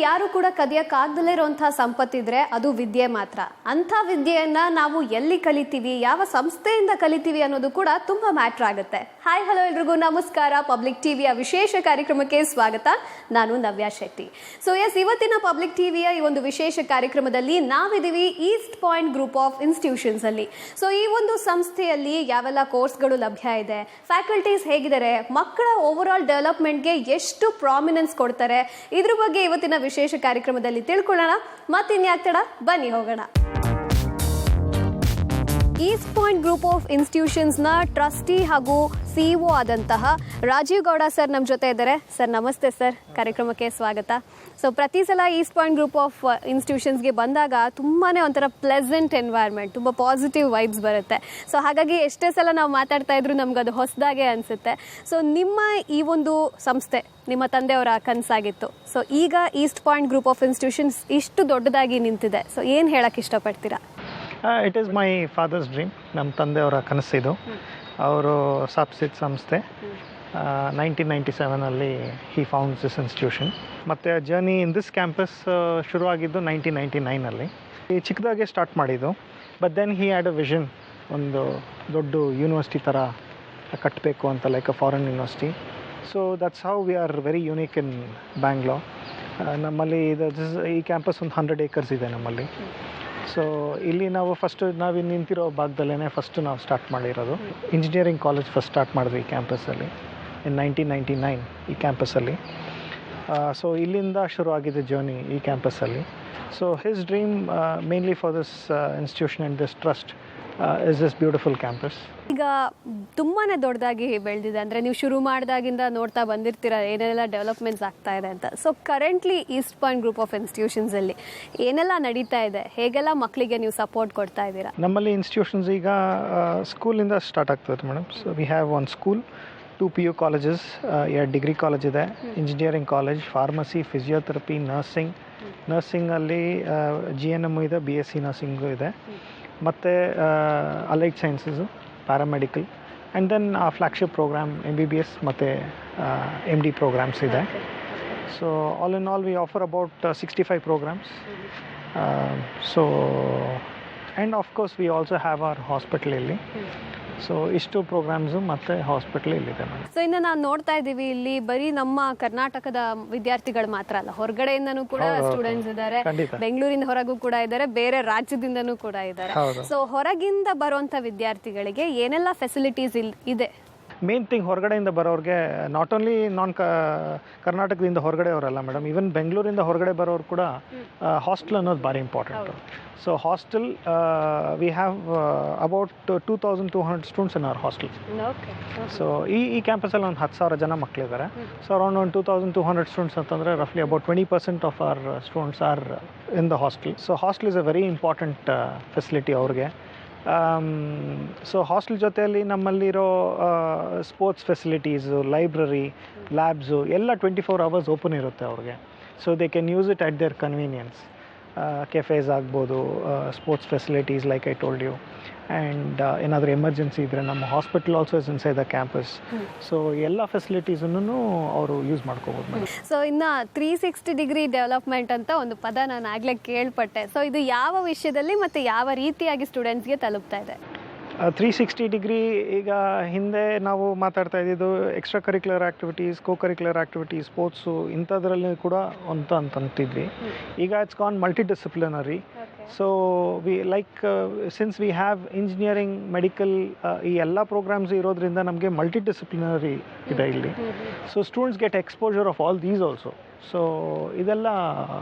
ಯಾರು ಕೂಡ ಕದಿಯಕ್ಕಾಗದಲೇ ಇರುವಂತಹ ಸಂಪತ್ತಿದ್ರೆ ಅದು ವಿದ್ಯೆ ಮಾತ್ರ. ಅಂಥ ವಿದ್ಯೆಯನ್ನ ನಾವು ಎಲ್ಲಿ ಕಲಿತೀವಿ, ಯಾವ ಸಂಸ್ಥೆಯಿಂದ ಕಲಿತೀವಿ ಅನ್ನೋದು ಕೂಡ ತುಂಬಾ ಮ್ಯಾಟ್ರ್ ಆಗುತ್ತೆ. ಹಾಯ್ ಹಲೋ ಎಲ್ರಿಗೂ ನಮಸ್ಕಾರ. ಪಬ್ಲಿಕ್ ಟಿವಿಯ ವಿಶೇಷ ಕಾರ್ಯಕ್ರಮಕ್ಕೆ ಸ್ವಾಗತ. ನಾನು ನವ್ಯಾ ಶೆಟ್ಟಿ. ಇವತ್ತಿನ ಪಬ್ಲಿಕ್ ಟಿವಿಯ ಈ ಒಂದು ವಿಶೇಷ ಕಾರ್ಯಕ್ರಮದಲ್ಲಿ ನಾವಿದ್ದೀವಿ East point group of institutions ಅಲ್ಲಿ. ಈ ಒಂದು ಸಂಸ್ಥೆಯಲ್ಲಿ ಯಾವೆಲ್ಲ ಕೋರ್ಸ್ಗಳು ಲಭ್ಯ ಇದೆ, ಫ್ಯಾಕಲ್ಟೀಸ್ ಹೇಗಿದ್ದಾರೆ, ಮಕ್ಕಳ ಓವರ್ ಆಲ್ ಡೆವಲಪ್ಮೆಂಟ್ಗೆ ಎಷ್ಟು ಪ್ರಾಮಿನೆನ್ಸ್ ಕೊಡ್ತಾರೆ, ಇದ್ರ ಬಗ್ಗೆ ಇವತ್ತಿನ ವಿಶೇಷ ಕಾರ್ಯಕ್ರಮದಲ್ಲಿ ತಿಳ್ಕೊಳ್ಳೋಣ. ಮತ್ತಿನ್ಯಾಕ್ ತಡ, ಬನ್ನಿ ಹೋಗೋಣ. ಈಸ್ಟ್ ಪಾಯಿಂಟ್ ಗ್ರೂಪ್ ಆಫ್ ಇನ್ಸ್ಟಿಟ್ಯೂಷನ್ಸ್ನ ಟ್ರಸ್ಟಿ ಹಾಗೂ ಸಿಇಒ ಆದಂತಹ ರಾಜೀವ್ ಗೌಡ ಸರ್ ನಮ್ಮ ಜೊತೆ ಇದ್ದಾರೆ. ಸರ್ ನಮಸ್ತೆ ಸರ್, ಕಾರ್ಯಕ್ರಮಕ್ಕೆ ಸ್ವಾಗತ. ಪ್ರತಿ ಸಲ ಈಸ್ಟ್ ಪಾಯಿಂಟ್ ಗ್ರೂಪ್ ಆಫ್ ಇನ್ಸ್ಟಿಟ್ಯೂಷನ್ಸ್ಗೆ ಬಂದಾಗ ತುಂಬಾ ಒಂಥರ ಪ್ಲೆಸೆಂಟ್ ಎನ್ವೈರ್ಮೆಂಟ್, ತುಂಬ ಪಾಸಿಟಿವ್ ವೈಬ್ಸ್ ಬರುತ್ತೆ. ಹಾಗಾಗಿ ಎಷ್ಟೇ ಸಲ ನಾವು ಮಾತಾಡ್ತಾ ಇದ್ರು ನಮ್ಗೆ ಅದು ಹೊಸದಾಗೆ ಅನಿಸುತ್ತೆ. ನಿಮ್ಮ ಈ ಒಂದು ಸಂಸ್ಥೆ ನಿಮ್ಮ ತಂದೆಯವರ ಕನಸಾಗಿತ್ತು. ಈಗ east point group of institutions ಇಷ್ಟು ದೊಡ್ಡದಾಗಿ ನಿಂತಿದೆ. ಏನು ಹೇಳಕ್ಕೆ ಇಷ್ಟಪಡ್ತೀರಾ? It is my father's dream. ನಮ್ಮ ತಂದೆಯವರ ಕನಸಿದು. ಅವರು ಸ್ಥಾಪಿಸಿದ ಸಂಸ್ಥೆ 1997 ಹಿ ಫೌಂಡ್ಸ್ ದಿಸ್ ಇನ್ಸ್ಟಿಟ್ಯೂಷನ್. ಮತ್ತು ಜರ್ನಿ ಇನ್ ದಿಸ್ ಕ್ಯಾಂಪಸ್ ಶುರುವಾಗಿದ್ದು 1999 ಈ ಚಿಕ್ಕದಾಗೆ ಸ್ಟಾರ್ಟ್ ಮಾಡಿದ್ದು. But then he had a vision, ಒಂದು ದೊಡ್ಡ ಯೂನಿವರ್ಸಿಟಿ ಥರ ಕಟ್ಟಬೇಕು ಅಂತ, like a foreign university. So that's how we are very unique in Bangalore. ನಮ್ಮಲ್ಲಿ ಈ ಕ್ಯಾಂಪಸ್ ಒಂದು 100 acres ಇದೆ ನಮ್ಮಲ್ಲಿ. ಸೊ ಇಲ್ಲಿ ನಾವು ನಾವು ನಿಂತಿರೋ ಭಾಗದಲ್ಲೇ ಫಸ್ಟ್ ನಾವು ಸ್ಟಾರ್ಟ್ ಮಾಡಿರೋದು. ಇಂಜಿನಿಯರಿಂಗ್ ಕಾಲೇಜ್ ಫಸ್ಟ್ ಸ್ಟಾರ್ಟ್ ಮಾಡಿದ್ವಿ ಈ ಕ್ಯಾಂಪಸ್ಸಲ್ಲಿ ಇನ್ 1999 ಈ ಕ್ಯಾಂಪಸ್ಸಲ್ಲಿ. ಸೊ ಇಲ್ಲಿಂದ ಶುರು ಆಗಿದೆ ಜರ್ನಿ ಈ ಕ್ಯಾಂಪಸ್ಸಲ್ಲಿ. So his dream mainly for this institution and this trust is this beautiful campus. ಈಗ ತುಂಬಾ ದೊಡ್ಡದಾಗಿ ಬೆಳೆದಿದೆ, ಅಂದರೆ ನೀವು ಶುರು ಮಾಡಿದಾಗಿಂದ ನೋಡ್ತಾ ಬಂದಿರ್ತೀರ ಏನೆಲ್ಲ ಡೆವಲಪ್ಮೆಂಟ್ಸ್ ಆಗ್ತಾ ಇದೆ ಅಂತ. Currently east point group of ಇನ್ಸ್ಟಿಟ್ಯೂಷನ್ಸಲ್ಲಿ ಏನೆಲ್ಲ ನಡೀತಾ ಇದೆ, ಹೇಗೆಲ್ಲ ಮಕ್ಕಳಿಗೆ ನೀವು ಸಪೋರ್ಟ್ ಕೊಡ್ತಾ ಇದ್ದೀರಾ? ನಮ್ಮಲ್ಲಿ ಇನ್ಸ್ಟಿಟ್ಯೂಷನ್ಸ್ ಈಗ ಸ್ಕೂಲಿಂದ ಸ್ಟಾರ್ಟ್ ಆಗ್ತದೆ madam. So we have one school, 2 PU colleges, 2 degree college ಇದೆ, ಇಂಜಿನಿಯರಿಂಗ್ ಕಾಲೇಜ್, ಫಾರ್ಮಸಿ, ಫಿಸಿಯೋಥೆರಪಿ, ನರ್ಸಿಂಗಲ್ಲಿ GNM ಇದೆ, BSc ನರ್ಸಿಂಗು ಇದೆ, ಮತ್ತು allied sciences, paramedical, and then ಆ ಫ್ಲ್ಯಾಗ್ಶಿಪ್ ಪ್ರೋಗ್ರಾಮ್ MBBS ಮತ್ತು MD ಪ್ರೋಗ್ರಾಮ್ಸ್ ಇದೆ. So all in all we offer about 65 programs. So and of course we also have our hospital ಇಲ್ಲಿ. So ಇಷ್ಟು programs ಮತ್ತು hospital ಇಲ್ಲಿದೆ madam. ಇನ್ನು ನಾವು ನೋಡ್ತಾ ಇದ್ದೀವಿ ಇಲ್ಲಿ ಬರೀ ನಮ್ಮ ಕರ್ನಾಟಕದ ವಿದ್ಯಾರ್ಥಿಗಳು ಮಾತ್ರ ಅಲ್ಲ, ಹೊರಗಡೆಯಿಂದನೂ ಕೂಡ ಸ್ಟೂಡೆಂಟ್ಸ್ ಇದ್ದಾರೆ, ಬೆಂಗಳೂರಿಂದ ಹೊರಗೂ ಕೂಡ ಇದ್ದಾರೆ, ಬೇರೆ ರಾಜ್ಯದಿಂದನೂ ಕೂಡ ಇದ್ದಾರೆ. ಹೊರಗಿಂದ ಬರುವಂಥ ವಿದ್ಯಾರ್ಥಿಗಳಿಗೆ ಏನೆಲ್ಲ ಫೆಸಿಲಿಟೀಸ್ ಇದೆ? ಮೇನ್ ಥಿಂಗ್, ಹೊರಗಡೆಯಿಂದ ಬರೋರಿಗೆ ನಾಟ್ ಓನ್ಲಿ ಕರ್ನಾಟಕದಿಂದ ಹೊರಗಡೆ ಅವರಲ್ಲ ಮೇಡಮ್, ಈವನ್ ಬೆಂಗಳೂರಿಂದ ಹೊರಗಡೆ ಬರೋರು ಕೂಡ ಹಾಸ್ಟೆಲ್ ಅನ್ನೋದು ಭಾರಿ important. So hostel we have about 2200 students in our hostel. So ಈ ಕ್ಯಾಂಪಸಲ್ಲಿ ಒಂದು 10,000 ಜನ ಮಕ್ಕಳಿದ್ದಾರೆ. ಸೊ ಅರೌಂಡ್ ಒಂದು 2200 ಸ್ಟೂಡೆಂಟ್ಸ್ ಅಂತಂದರೆ ರಫ್ಲಿ about 20% of our students are in the hostel. So hostel is a very important facility ಅವ್ರಿಗೆ. ಸೊ ಹಾಸ್ಟೆಲ್ ಜೊತೆಯಲ್ಲಿ ನಮ್ಮಲ್ಲಿರೋ ಸ್ಪೋರ್ಟ್ಸ್ ಫೆಸಿಲಿಟೀಸು, ಲೈಬ್ರರಿ, ಲ್ಯಾಬ್ಸು ಎಲ್ಲ 24 hours ಓಪನ್ ಇರುತ್ತೆ ಅವ್ರಿಗೆ. So they can use it at their convenience. Cafes ಆಗ್ಬೋದು, sports facilities like I told you, and ಏನಾದರೂ emergency ಇದ್ದರೆ ನಮ್ಮ hospital also is inside the campus. So ಎಲ್ಲ ಫೆಸಿಲಿಟೀಸನ್ನು ಅವರು ಯೂಸ್ ಮಾಡ್ಕೋಬೋದು ಮೇಡಮ್. ಸೊ ಇನ್ನು 360 ಡಿಗ್ರಿ ಡೆವಲಪ್ಮೆಂಟ್ ಅಂತ ಒಂದು ಪದ ನಾನು ಆಗಲೇ ಕೇಳ್ಪಟ್ಟೆ. ಸೊ ಇದು ಯಾವ ವಿಷಯದಲ್ಲಿ ಮತ್ತು ಯಾವ ರೀತಿಯಾಗಿ ಸ್ಟೂಡೆಂಟ್ಸ್ಗೆ ತಲುಪ್ತಾ ಇದೆ? 360 ಡಿಗ್ರಿ ಈಗ ಹಿಂದೆ ನಾವು ಮಾತಾಡ್ತಾ ಇದ್ದಿದ್ದು extra curricular activities, co curricular activities, sports ಇಂಥದ್ರಲ್ಲಿ ಕೂಡ ಅಂತಿದ್ವಿ. ಈಗ it's gone multidisciplinary. So we like since we have engineering, medical, ಈ ಎಲ್ಲ ಪ್ರೋಗ್ರಾಮ್ಸ್ ಇರೋದ್ರಿಂದ ನಮಗೆ ಮಲ್ಟಿ ಡಿಸಿಪ್ಲಿನರಿ ಇದೆ ಇಲ್ಲಿ. So students get exposure of all these also. So ಇದೆಲ್ಲ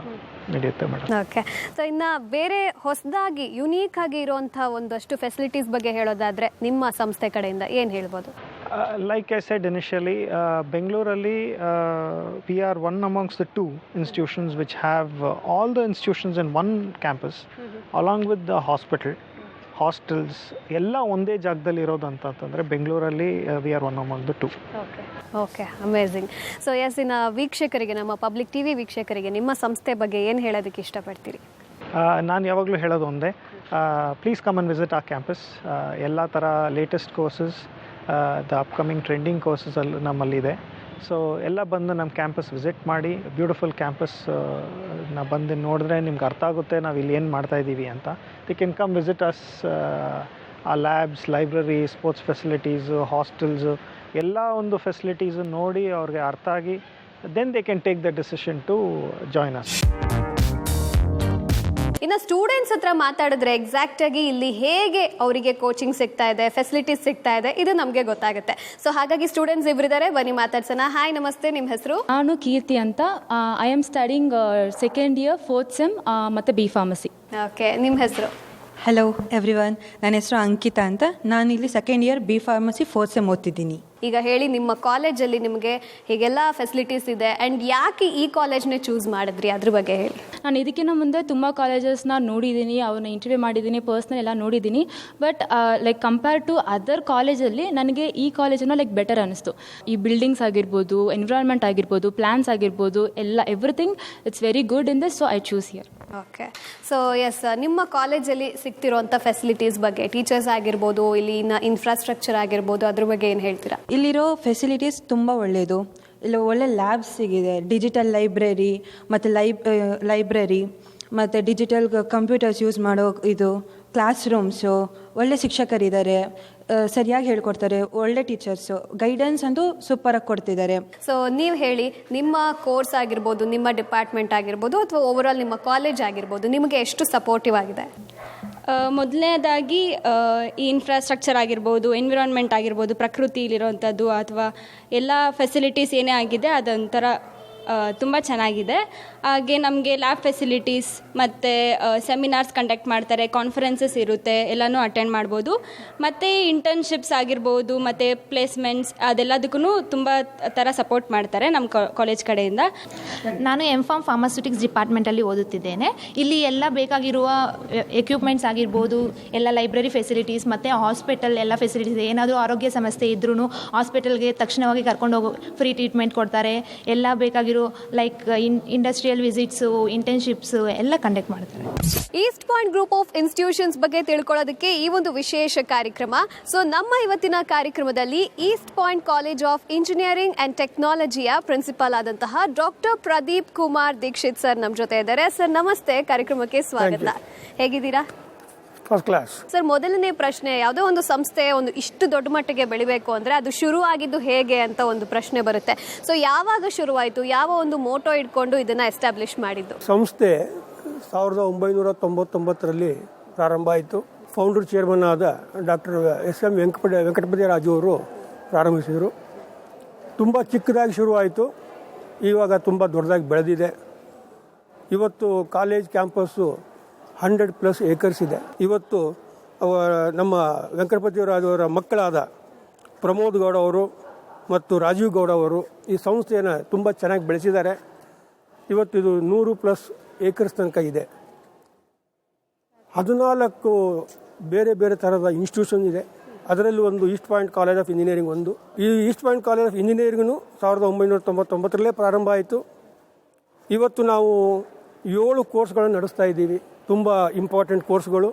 ನಡೆಯುತ್ತೆ ಮೇಡಮ್. ಓಕೆ. ಸೊ ಇನ್ನು ಬೇರೆ ಹೊಸದಾಗಿ ಯುನೀಕ್ ಆಗಿ ಇರುವಂಥ ಒಂದಷ್ಟು ಫೆಸಿಲಿಟೀಸ್ ಬಗ್ಗೆ ಹೇಳೋದಾದರೆ ನಿಮ್ಮ ಸಂಸ್ಥೆ ಕಡೆಯಿಂದ ಏನು ಹೇಳ್ಬೋದು? Like I said initially, Bengaluru, we are one amongst the 2 institutions which have all the institutions in one campus, along with the hospital, hostels, ಎಲ್ಲ ಒಂದೇ ಜಾಗದಲ್ಲಿ ಇರೋದು ಅಂತಂದರೆ ಬೆಂಗಳೂರಲ್ಲಿ we are one among the 2. Okay, amazing. So ಇನ್ನು ವೀಕ್ಷಕರಿಗೆ, ನಮ್ಮ public TV ವೀಕ್ಷಕರಿಗೆ ನಿಮ್ಮ ಸಂಸ್ಥೆ ಬಗ್ಗೆ ಏನು ಹೇಳೋದಕ್ಕೆ ಇಷ್ಟಪಡ್ತೀರಿ? ನಾನು ಯಾವಾಗಲೂ ಹೇಳೋದು ಒಂದೇ, ಪ್ಲೀಸ್ ಕಮ್ ಆ್ಯಂಡ್ ವಿಸಿಟ್ ಆ ಕ್ಯಾಂಪಸ್. ಎಲ್ಲ ಥರ latest courses, the upcoming trending courses ಅಲ್ಲಿ ನಮ್ಮಲ್ಲಿದೆ. ಸೊ ಎಲ್ಲ ಬಂದು ನಮ್ಮ ಕ್ಯಾಂಪಸ್ ವಿಸಿಟ್ ಮಾಡಿ ಬ್ಯೂಟಿಫುಲ್ ಕ್ಯಾಂಪಸ್ ನಾವು ಬಂದು ನೋಡಿದ್ರೆ ನಿಮ್ಗೆ ಅರ್ಥ ಆಗುತ್ತೆ ನಾವು ಇಲ್ಲಿ ಏನು ಮಾಡ್ತಾಯಿದ್ದೀವಿ ಅಂತ. They can come visit us. ಆ labs, library, sports facilities, hostels ಎಲ್ಲ ಒಂದು ಫೆಸಿಲಿಟೀಸು ನೋಡಿ ಅವ್ರಿಗೆ ಅರ್ಥ ಆಗಿ then they can take the decision to join us. ಇನ್ನು ಸ್ಟೂಡೆಂಟ್ಸ್ ಹತ್ರ ಮಾತಾಡಿದ್ರೆ ಎಕ್ಸಾಕ್ಟಾಗಿ ಇಲ್ಲಿ ಹೇಗೆ ಅವರಿಗೆ ಕೋಚಿಂಗ್ ಸಿಗ್ತಾ ಇದೆ, ಫೆಸಿಲಿಟೀಸ್ ಸಿಗ್ತಾ ಇದೆ, ಇದು ನಮಗೆ ಗೊತ್ತಾಗುತ್ತೆ. ಸೊ ಹಾಗಾಗಿ ಸ್ಟೂಡೆಂಟ್ಸ್ ಇಬ್ಬರಿದ್ದಾರೆ, ಬನ್ನಿ ಮಾತಾಡ್ಸೋಣ. ಹಾಯ್, ನಮಸ್ತೆ, ನಿಮ್ಮ ಹೆಸರು? ನಾನು ಕೀರ್ತಿ ಅಂತ. I am studying second year 4th sem ಮತ್ತು ಬಿ ಫಾರ್ಮಸಿ. ಓಕೆ, ನಿಮ್ಮ ಹೆಸರು? ಹಲೋ ಎವ್ರಿವನ್, ನನ್ನ ಹೆಸರು ಅಂಕಿತಾ ಅಂತ. ನಾನಿಲ್ಲಿ second year B pharmacy 4th sem ಓದ್ತಿದ್ದೀನಿ. ಈಗ ಹೇಳಿ, ನಿಮ್ಮ ಕಾಲೇಜಲ್ಲಿ ನಿಮಗೆ ಹೀಗೆಲ್ಲ ಫೆಸಿಲಿಟೀಸ್ ಇದೆ ಆ್ಯಂಡ್ ಯಾಕೆ ಈ ಕಾಲೇಜ್ನೇ ಚೂಸ್ ಮಾಡಿದ್ರಿ, ಅದ್ರ ಬಗ್ಗೆ ಹೇಳಿ. ನಾನು ಇದಕ್ಕಿಂತ ಮುಂದೆ ತುಂಬ ಕಾಲೇಜಸ್ನ ನೋಡಿದ್ದೀನಿ, ಅವ್ರನ್ನ ಇಂಟರ್ವ್ಯೂ ಮಾಡಿದ್ದೀನಿ, ಪರ್ಸ್ನಲ್ ಎಲ್ಲ ನೋಡಿದ್ದೀನಿ. But like compare to other ಕಾಲೇಜಲ್ಲಿ ನನಗೆ ಈ ಕಾಲೇಜನ್ನು ಲೈಕ್ ಬೆಟರ್ ಅನ್ನಿಸ್ತು. ಈ ಬಿಲ್ಡಿಂಗ್ಸ್ ಆಗಿರ್ಬೋದು, ಎನ್ವಿರಾನ್ಮೆಂಟ್ ಆಗಿರ್ಬೋದು, ಪ್ಲ್ಯಾನ್ಸ್ ಆಗಿರ್ಬೋದು, everything it's very good in this, so I choose here. Okay, so yes, ನಿಮ್ಮ ಕಾಲೇಜಲ್ಲಿ ಸಿಗ್ತಿರೋಂಥ ಫೆಸಿಲಿಟೀಸ್ ಬಗ್ಗೆ, ಟೀಚರ್ಸ್ ಆಗಿರ್ಬೋದು, ಇಲ್ಲಿನ ಇನ್ಫ್ರಾಸ್ಟ್ರಕ್ಚರ್ ಆಗಿರ್ಬೋದು, ಅದ್ರ ಬಗ್ಗೆ ಏನು ಹೇಳ್ತೀರಾ? ಇಲ್ಲಿರೋ ಫೆಸಿಲಿಟೀಸ್ ತುಂಬ ಒಳ್ಳೆಯದು. ಇಲ್ಲಿ ಒಳ್ಳೆ ಲ್ಯಾಬ್ಸ್ ಸಿಗಿದೆ, ಡಿಜಿಟಲ್ ಲೈಬ್ರರಿ ಮತ್ತು ಡಿಜಿಟಲ್ ಕಂಪ್ಯೂಟರ್ಸ್ ಯೂಸ್ ಮಾಡೋ ಇದು, ಕ್ಲಾಸ್ ರೂಮ್ಸು, ಒಳ್ಳೆ ಶಿಕ್ಷಕರಿದ್ದಾರೆ, ಸರಿಯಾಗಿ ಹೇಳ್ಕೊಡ್ತಾರೆ, ಒಳ್ಳೆ ಟೀಚರ್ಸು, ಗೈಡೆನ್ಸ್ ಅಂತೂ ಸೂಪರಾಗಿ ಕೊಡ್ತಿದ್ದಾರೆ. ಸೊ ನೀವು ಹೇಳಿ, ನಿಮ್ಮ ಕೋರ್ಸ್ ಆಗಿರ್ಬೋದು, ನಿಮ್ಮ ಡಿಪಾರ್ಟ್ಮೆಂಟ್ ಆಗಿರ್ಬೋದು, ಅಥವಾ ಓವರಾಲ್ ನಿಮ್ಮ ಕಾಲೇಜ್ ಆಗಿರ್ಬೋದು, ನಿಮಗೆ ಎಷ್ಟು ಸಪೋರ್ಟಿವ್ ಆಗಿದೆ? ಮೊದಲನೇದಾಗಿ ಈ ಇನ್ಫ್ರಾಸ್ಟ್ರಕ್ಚರ್ ಆಗಿರ್ಬೋದು, ಎನ್ವಿರಾನ್ಮೆಂಟ್ ಆಗಿರ್ಬೋದು, ಪ್ರಕೃತಿಲಿರೋವಂಥದ್ದು ಅಥವಾ ಎಲ್ಲ ಫೆಸಿಲಿಟೀಸ್ ಏನೇ ಆಗಿದೆ ಅದೊಂಥರ ತುಂಬ ಚೆನ್ನಾಗಿದೆ. ಹಾಗೆ ನಮಗೆ ಲ್ಯಾಬ್ ಫೆಸಿಲಿಟೀಸ್ ಮತ್ತು ಸೆಮಿನಾರ್ಸ್ ಕಂಡಕ್ಟ್ ಮಾಡ್ತಾರೆ, ಕಾನ್ಫರೆನ್ಸಸ್ ಇರುತ್ತೆ, ಎಲ್ಲನೂ ಅಟೆಂಡ್ ಮಾಡ್ಬೋದು. ಮತ್ತು ಇಂಟರ್ನ್ಶಿಪ್ಸ್ ಆಗಿರ್ಬೋದು ಮತ್ತು ಪ್ಲೇಸ್ಮೆಂಟ್ಸ್ ಅದೆಲ್ಲದಕ್ಕೂ ತುಂಬ ಥರ ಸಪೋರ್ಟ್ ಮಾಡ್ತಾರೆ ನಮ್ಮ ಕಾಲೇಜ್ ಕಡೆಯಿಂದ. ನಾನು ಎಂ.ಫಾರ್ಮ್ ಫಾರ್ಮಾಸ್ಯೂಟಿಕ್ಸ್ ಡಿಪಾರ್ಟ್ಮೆಂಟಲ್ಲಿ ಓದುತ್ತಿದ್ದೇನೆ. ಇಲ್ಲಿ ಎಲ್ಲ ಬೇಕಾಗಿರುವ ಎಕ್ವಿಪ್ಮೆಂಟ್ಸ್ ಆಗಿರ್ಬೋದು, ಎಲ್ಲ ಲೈಬ್ರರಿ ಫೆಸಿಲಿಟೀಸ್ ಮತ್ತು ಹಾಸ್ಪಿಟಲ್ ಎಲ್ಲ ಫೆಸಿಲಿಟೀಸ್, ಏನಾದರೂ ಆರೋಗ್ಯ ಸಮಸ್ಯೆ ಇದ್ರೂ ಹಾಸ್ಪಿಟಲ್ಗೆ ತಕ್ಷಣವಾಗಿ ಕರ್ಕೊಂಡು ಹೋಗೋ ಫ್ರೀ ಟ್ರೀಟ್ಮೆಂಟ್ ಕೊಡ್ತಾರೆ. ಎಲ್ಲ ಬೇಕಾಗಿರೋ ಲೈಕ್ ಇಂಡಸ್ಟ್ರಿಯಲ್ ವಿಸಿಟ್ಸು, ಇಂಟರ್ನ್ಶಿಪ್ಸು ಎಲ್ಲ ಕಂಡಕ್ಟ್ ಮಾಡ್ತಾರೆ. East point group of institutions ಬಗ್ಗೆ ತಿಳ್ಕೊಳ್ಳೋದಕ್ಕೆ ಈ ಒಂದು ವಿಶೇಷ ಕಾರ್ಯಕ್ರಮ. ಸೊ ನಮ್ಮ ಇವತ್ತಿನ ಕಾರ್ಯಕ್ರಮದಲ್ಲಿ East Point college of engineering and ಟೆಕ್ನಾಲಜಿಯ ಪ್ರಿನ್ಸಿಪಾಲ್ ಆದಂತಹ ಡಾಕ್ಟರ್ ಪ್ರದೀಪ್ ಕುಮಾರ್ ದೀಕ್ಷಿತ್ ಸರ್ ನಮ್ಮ ಜೊತೆ ಇದ್ದಾರೆ. ಸರ್ ನಮಸ್ತೆ, ಕಾರ್ಯಕ್ರಮಕ್ಕೆ ಸ್ವಾಗತ. ಹೇಗಿದ್ದೀರಾ? First class. ಸರ್, ಮೊದಲನೇ ಪ್ರಶ್ನೆ, ಯಾವುದೋ ಒಂದು ಸಂಸ್ಥೆ ಇಷ್ಟು ದೊಡ್ಡ ಮಟ್ಟಿಗೆ ಬೆಳಿಬೇಕು ಅಂದರೆ ಅದು ಶುರು ಆಗಿದ್ದು ಹೇಗೆ ಅಂತ ಒಂದು ಪ್ರಶ್ನೆ ಬರುತ್ತೆ. ಸೊ ಯಾವಾಗ ಶುರುವಾಯಿತು, ಯಾವ ಒಂದು ಮೋಟೋ ಇಟ್ಕೊಂಡು ಇದನ್ನು ಎಸ್ಟಾಬ್ಲಿಷ್ ಮಾಡಿದ್ದು? ಸಂಸ್ಥೆ 1999ರಲ್ಲಿ ಪ್ರಾರಂಭ ಆಯಿತು. ಫೌಂಡರ್ ಚೇರ್ಮನ್ ಆದ ಡಾಕ್ಟರ್ ಎಸ್.ಎಂ. ವೆಂಕಟಪತಿ ರಾಜು ಅವರು ಪ್ರಾರಂಭಿಸಿದರು. ತುಂಬ ಚಿಕ್ಕದಾಗಿ ಶುರುವಾಯಿತು, ಇವಾಗ ತುಂಬ ದೊಡ್ಡದಾಗಿ ಬೆಳೆದಿದೆ. ಇವತ್ತು ಕಾಲೇಜ್ ಕ್ಯಾಂಪಸ್ಸು 100+ ಏಕರ್ಸ್ ಇದೆ. ಇವತ್ತು ನಮ್ಮ ವೆಂಕಟಪತಿ ರಾಜವರ ಮಕ್ಕಳಾದ ಪ್ರಮೋದ್ ಗೌಡ ಅವರು ಮತ್ತು ರಾಜೀವ್ ಗೌಡ ಅವರು ಈ ಸಂಸ್ಥೆಯನ್ನು ತುಂಬ ಚೆನ್ನಾಗಿ ಬೆಳೆಸಿದ್ದಾರೆ. ಇವತ್ತು ಇದು 100+ ಏಕರ್ಸ್ ತನಕ ಇದೆ. 14 ಬೇರೆ ಬೇರೆ ಥರದ ಇನ್ಸ್ಟಿಟ್ಯೂಷನ್ ಇದೆ. ಅದರಲ್ಲಿ ಒಂದು East Point college of engineering ಒಂದು. ಈ ಈಸ್ಟ್ ಪಾಯಿಂಟ್ ಕಾಲೇಜ್ ಆಫ್ ಇಂಜಿನಿಯರಿಂಗೂ 1999ರಲ್ಲೇ ಪ್ರಾರಂಭ ಆಯಿತು. ಇವತ್ತು ನಾವು 7 ಕೋರ್ಸ್ಗಳನ್ನು ನಡೆಸ್ತಾ ಇದ್ದೀವಿ. ತುಂಬ ಇಂಪಾರ್ಟೆಂಟ್ ಕೋರ್ಸ್ಗಳು: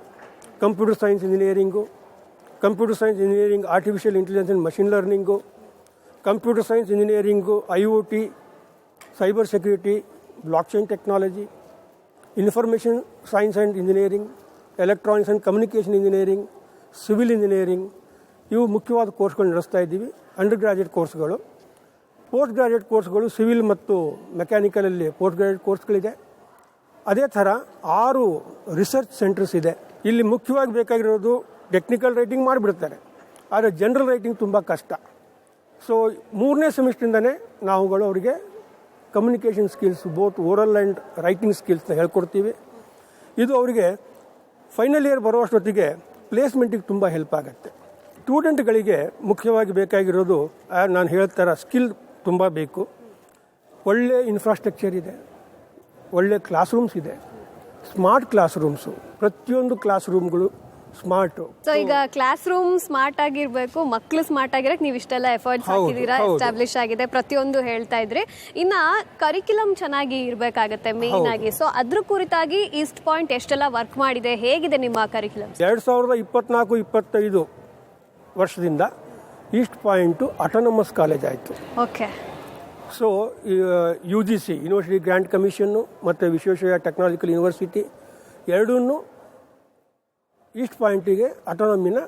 computer science engineering, artificial intelligence and machine learning, computer science engineering, IoT, cyber security, blockchain technology, information science and engineering, electronics and communication engineering, civil engineering, ಇವು ಮುಖ್ಯವಾದ ಕೋರ್ಸ್ಗಳು ನಡೆಸ್ತಾ ಇದ್ದೀವಿ. ಅಂಡರ್ ಗ್ರಾಜ್ಯುಯೇಟ್ ಕೋರ್ಸ್ಗಳು. ಪೋಸ್ಟ್ ಗ್ರಾಜ್ಯುಯೇಟ್ ಕೋರ್ಸ್ಗಳು civil ಮತ್ತು ಮೆಕ್ಯಾನಿಕಲಲ್ಲಿ post graduate ಕೋರ್ಸ್ಗಳಿದೆ. ಅದೇ ಥರ 6 ರಿಸರ್ಚ್ ಸೆಂಟರ್ಸ್ ಇದೆ. ಇಲ್ಲಿ ಮುಖ್ಯವಾಗಿ ಬೇಕಾಗಿರೋದು ಟೆಕ್ನಿಕಲ್ ರೈಟಿಂಗ್ ಮಾಡಿಬಿಡ್ತಾರೆ, ಆದರೆ ಜನರಲ್ ರೈಟಿಂಗ್ ತುಂಬ ಕಷ್ಟ. ಸೊ 3ನೇ ಸೆಮಿಸ್ಟ್ರಿಂದನೇ ನಾವುಗಳು ಅವರಿಗೆ communication skills, both oral and writing ಸ್ಕಿಲ್ಸ್ನ ಹೇಳ್ಕೊಡ್ತೀವಿ. ಇದು ಅವರಿಗೆ ಫೈನಲ್ ಇಯರ್ ಬರುವಷ್ಟೊತ್ತಿಗೆ ಪ್ಲೇಸ್ಮೆಂಟಿಗೆ ತುಂಬ ಹೆಲ್ಪ್ ಆಗುತ್ತೆ. ಸ್ಟೂಡೆಂಟ್ಗಳಿಗೆ ಮುಖ್ಯವಾಗಿ ಬೇಕಾಗಿರೋದು ನಾನು ಹೇಳ್ತಾರ ಸ್ಕಿಲ್ ತುಂಬ ಬೇಕು. ಒಳ್ಳೆ ಇನ್ಫ್ರಾಸ್ಟ್ರಕ್ಚರ್ ಇದೆ, ಒಳ್ಳೆ ಕ್ಲಾಸ್ ರೂಮ್ಸ್ ಇದೆ, ಸ್ಮಾರ್ಟ್ ಕ್ಲಾಸ್ ರೂಮ್ಸು, ಪ್ರತಿಯೊಂದು ಕ್ಲಾಸ್ ರೂಮ್ಗಳು ಸ್ಮಾರ್ಟು. ಸೊ ಈಗ ಕ್ಲಾಸ್ ರೂಮ್ ಸ್ಮಾರ್ಟ್ ಆಗಿರ್ಬೇಕು, ಮಕ್ಕಳು ಸ್ಮಾರ್ಟ್ ಆಗಿರಕ್ಕೆ ನೀವು ಇಷ್ಟೆಲ್ಲ ಎಫರ್ಟ್ಸ್ ಹಾಕಿದ್ದೀರಾ, ಎಸ್ಟಾಬ್ಲಿಷ್ ಆಗಿದೆ, ಪ್ರತಿಯೊಂದು ಹೇಳ್ತಾ ಇದ್ರಿ. ಇನ್ನ ಕರಿಕ್ಯುಲಮ್ ಚೆನ್ನಾಗಿ ಇರಬೇಕಾಗತ್ತೆ ಮೇನ್ ಆಗಿ. ಸೊ ಅದ್ರ ಕುರಿತಾಗಿ ಈಸ್ಟ್ ಪಾಯಿಂಟ್ ಎಷ್ಟೆಲ್ಲ ವರ್ಕ್ ಮಾಡಿದೆ, ಹೇಗಿದೆ ನಿಮ್ಮ ಕರಿಕ್ಯುಲಮ್? 2024-25 ವರ್ಷದಿಂದ ಈಸ್ಟ್ ಪಾಯಿಂಟು ಅಟಾನಮಸ್ ಕಾಲೇಜ್ ಆಯಿತು. Okay. So UGC university grant commission ಮತ್ತು ವಿಶ್ವೇಶ್ವರಯ್ಯ ಟೆಕ್ನಾಲಜಿಕಲ್ ಯೂನಿವರ್ಸಿಟಿ ಎರಡೂ ಈಸ್ಟ್ ಪಾಯಿಂಟಿಗೆ ಅಟಾನಮಿನ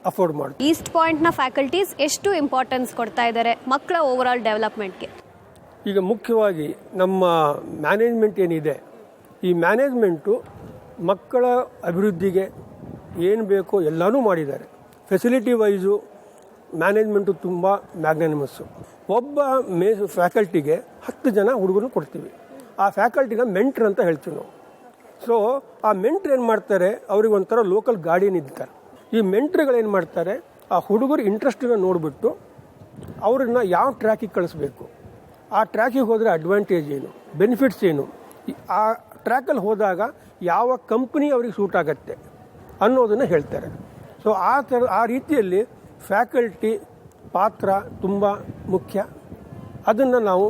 ಅಫೋರ್ಡ್ ಮಾಡ್ತಾರೆ. ಈಸ್ಟ್ ಪಾಯಿಂಟ್ನ ಫ್ಯಾಕಲ್ಟೀಸ್ ಎಷ್ಟು ಇಂಪಾರ್ಟೆನ್ಸ್ ಕೊಡ್ತಾ ಇದ್ದಾರೆ ಮಕ್ಕಳ ಓವರ್ ಆಲ್ ಡೆವಲಪ್ಮೆಂಟ್ಗೆ? ಈಗ ಮುಖ್ಯವಾಗಿ ನಮ್ಮ ಮ್ಯಾನೇಜ್ಮೆಂಟ್ ಏನಿದೆ, ಈ ಮ್ಯಾನೇಜ್ಮೆಂಟು ಮಕ್ಕಳ ಅಭಿವೃದ್ಧಿಗೆ ಏನು ಬೇಕೋ ಎಲ್ಲನೂ ಮಾಡಿದ್ದಾರೆ. ಫೆಸಿಲಿಟಿ ವೈಸು ಮ್ಯಾನೇಜ್ಮೆಂಟು ತುಂಬ ಮ್ಯಾಗ್ನಾನಿಮಸ್ಸು. ಒಬ್ಬ ಫ್ಯಾಕಲ್ಟಿಗೆ 10 ಜನ ಹುಡುಗರು ಕೊಡ್ತೀವಿ. ಆ ಫ್ಯಾಕಲ್ಟಿನ ಮೆಂಟ್ರ್ ಅಂತ ಹೇಳ್ತೀವಿ ನಾವು. ಸೊ ಆ ಮೆಂಟ್ರ್ ಏನು ಮಾಡ್ತಾರೆ, ಅವ್ರಿಗೆ ಒಂಥರ ಲೋಕಲ್ ಗಾರ್ಡಿಯನ್ ಇರ್ತಾರೆ. ಈ ಮೆಂಟ್ರ್ಗಳೇನು ಮಾಡ್ತಾರೆ, ಆ ಹುಡುಗರು ಇಂಟ್ರೆಸ್ಟನ್ನು ನೋಡಿಬಿಟ್ಟು ಅವ್ರನ್ನ ಯಾವ ಟ್ರ್ಯಾಕಿಗೆ ಕಳಿಸ್ಬೇಕು, ಆ ಟ್ರ್ಯಾಕಿಗೆ ಹೋದರೆ ಅಡ್ವಾಂಟೇಜ್ ಏನು, ಬೆನಿಫಿಟ್ಸ್ ಏನು, ಆ ಟ್ರ್ಯಾಕಲ್ಲಿ ಹೋದಾಗ ಯಾವ ಕಂಪ್ನಿ ಅವ್ರಿಗೆ ಸೂಟ್ ಆಗುತ್ತೆ ಅನ್ನೋದನ್ನು ಹೇಳ್ತಾರೆ. ಸೊ ಆ ರೀತಿಯಲ್ಲಿ ಫ್ಯಾಕಲ್ಟಿ ಪಾತ್ರ ತುಂಬ ಮುಖ್ಯ. ಅದನ್ನು ನಾವು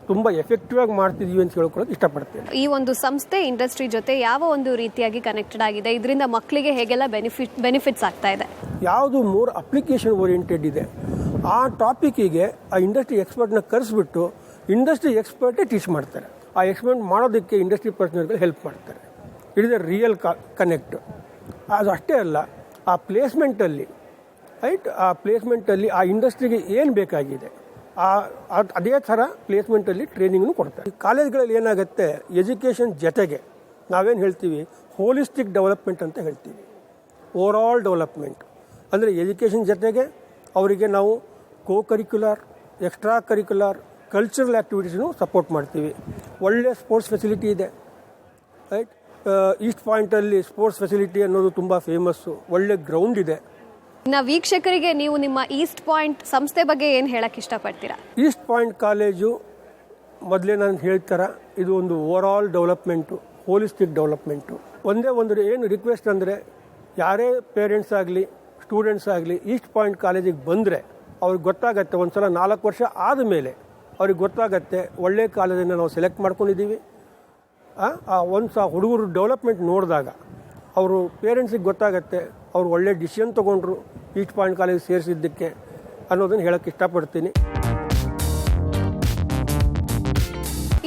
ತುಂಬ ಎಫೆಕ್ಟಿವ್ ಆಗಿ ಮಾಡ್ತಿದ್ದೀವಿ ಅಂತ ಹೇಳ್ಕೊಳ್ಳೋಕೆ ಇಷ್ಟಪಡ್ತೇನೆ. ಈ ಒಂದು ಸಂಸ್ಥೆ ಇಂಡಸ್ಟ್ರಿ ಜೊತೆ ಯಾವ ಒಂದು ರೀತಿಯಾಗಿ ಕನೆಕ್ಟೆಡ್ ಆಗಿದೆ, ಇದರಿಂದ ಮಕ್ಕಳಿಗೆ ಹೇಗೆಲ್ಲ ಬೆನಿಫಿಟ್ಸ್ ಆಗ್ತಾ ಇದೆ? ಯಾವುದು ಮೋರ್ ಅಪ್ಲಿಕೇಶನ್ ಓರಿಯೆಂಟೆಡ್ ಇದೆ ಆ ಟಾಪಿಕಿಗೆ ಆ ಇಂಡಸ್ಟ್ರಿ ಎಕ್ಸ್ಪರ್ಟ್ನ ಕರೆಸ್ಬಿಟ್ಟು ಇಂಡಸ್ಟ್ರಿ ಎಕ್ಸ್ಪರ್ಟೇ ಟೀಚ್ ಮಾಡ್ತಾರೆ. ಆ ಎಕ್ಸ್ಪರ್ಟ್ ಮಾಡೋದಕ್ಕೆ ಇಂಡಸ್ಟ್ರಿ ಪರ್ಸನಲ್ಗಳು ಹೆಲ್ಪ್ ಮಾಡ್ತಾರೆ. It is a real connect. ಅದು ಅಷ್ಟೇ ಅಲ್ಲ, ಆ ಪ್ಲೇಸ್ಮೆಂಟಲ್ಲಿ ಆ ಪ್ಲೇಸ್ಮೆಂಟಲ್ಲಿ ಆ ಇಂಡಸ್ಟ್ರಿಗೆ ಏನು ಬೇಕಾಗಿದೆ ಅದೇ ಥರ ಪ್ಲೇಸ್ಮೆಂಟಲ್ಲಿ ಟ್ರೈನಿಂಗ್ನು ಕೊಡ್ತಾರೆ. ಕಾಲೇಜ್ಗಳಲ್ಲಿ ಏನಾಗುತ್ತೆ, ಎಜುಕೇಷನ್ ಜೊತೆಗೆ ನಾವೇನು ಹೇಳ್ತೀವಿ, ಹೋಲಿಸ್ಟಿಕ್ ಡೆವಲಪ್ಮೆಂಟ್ ಅಂತ ಹೇಳ್ತೀವಿ. ಓವರ್ ಆಲ್ ಡೆವಲಪ್ಮೆಂಟ್ ಅಂದರೆ ಎಜುಕೇಷನ್ ಜೊತೆಗೆ ಅವರಿಗೆ ನಾವು ಕರಿಕ್ಯುಲರ್, ಎಕ್ಸ್ಟ್ರಾ ಕರಿಕ್ಯುಲರ್, ಕಲ್ಚರಲ್ ಆ್ಯಕ್ಟಿವಿಟೀಸ್ನು ಸಪೋರ್ಟ್ ಮಾಡ್ತೀವಿ. ಒಳ್ಳೆಯ ಸ್ಪೋರ್ಟ್ಸ್ ಫೆಸಿಲಿಟಿ ಇದೆ. ರೈಟ್, ಈಸ್ಟ್ ಪಾಯಿಂಟಲ್ಲಿ ಸ್ಪೋರ್ಟ್ಸ್ ಫೆಸಿಲಿಟಿ ಅನ್ನೋದು ತುಂಬ ಫೇಮಸ್ಸು. ಒಳ್ಳೆ ಗ್ರೌಂಡ್ ಇದೆ. ಇನ್ನು ವೀಕ್ಷಕರಿಗೆ ನೀವು ನಿಮ್ಮ ಈಸ್ಟ್ ಪಾಯಿಂಟ್ ಸಂಸ್ಥೆ ಬಗ್ಗೆ ಏನು ಹೇಳಕ್ಕೆ ಇಷ್ಟಪಡ್ತೀರಾ? ಈಸ್ಟ್ ಪಾಯಿಂಟ್ ಕಾಲೇಜು ಮೊದಲೇ ನಾನು ಹೇಳ್ತಾರ, ಇದು ಒಂದು over all development, holistic development. ಒಂದೇ ಒಂದು ಏನು ರಿಕ್ವೆಸ್ಟ್ ಅಂದರೆ, ಯಾರೇ ಪೇರೆಂಟ್ಸ್ ಆಗಲಿ ಸ್ಟೂಡೆಂಟ್ಸ್ ಆಗಲಿ ಈಸ್ಟ್ ಪಾಯಿಂಟ್ ಕಾಲೇಜಿಗೆ ಬಂದರೆ ಅವ್ರಿಗೆ ಗೊತ್ತಾಗತ್ತೆ, ಒಂದು ಸಲ 4 ವರ್ಷ ಆದಮೇಲೆ ಅವ್ರಿಗೆ ಗೊತ್ತಾಗತ್ತೆ ಒಳ್ಳೆ ಕಾಲೇಜನ್ನು ನಾವು ಸೆಲೆಕ್ಟ್ ಮಾಡ್ಕೊಂಡಿದ್ದೀವಿ. ಒಂದು ಹುಡುಗರು ಡೆವಲಪ್ಮೆಂಟ್ ನೋಡಿದಾಗ ಅವರು ಪೇರೆಂಟ್ಸಿಗೆ ಗೊತ್ತಾಗತ್ತೆ ಅವರು ಒಳ್ಳೆ ಡಿಸಿಷನ್ ತೊಗೊಂಡ್ರು ಈಸ್ಟ್ ಪಾಯಿಂಟ್ ಕಾಲೇಜ್ ಸೇರಿಸಿದ್ದಕ್ಕೆ ಅನ್ನೋದನ್ನು ಹೇಳೋಕ್ಕೆ ಇಷ್ಟಪಡ್ತೀನಿ.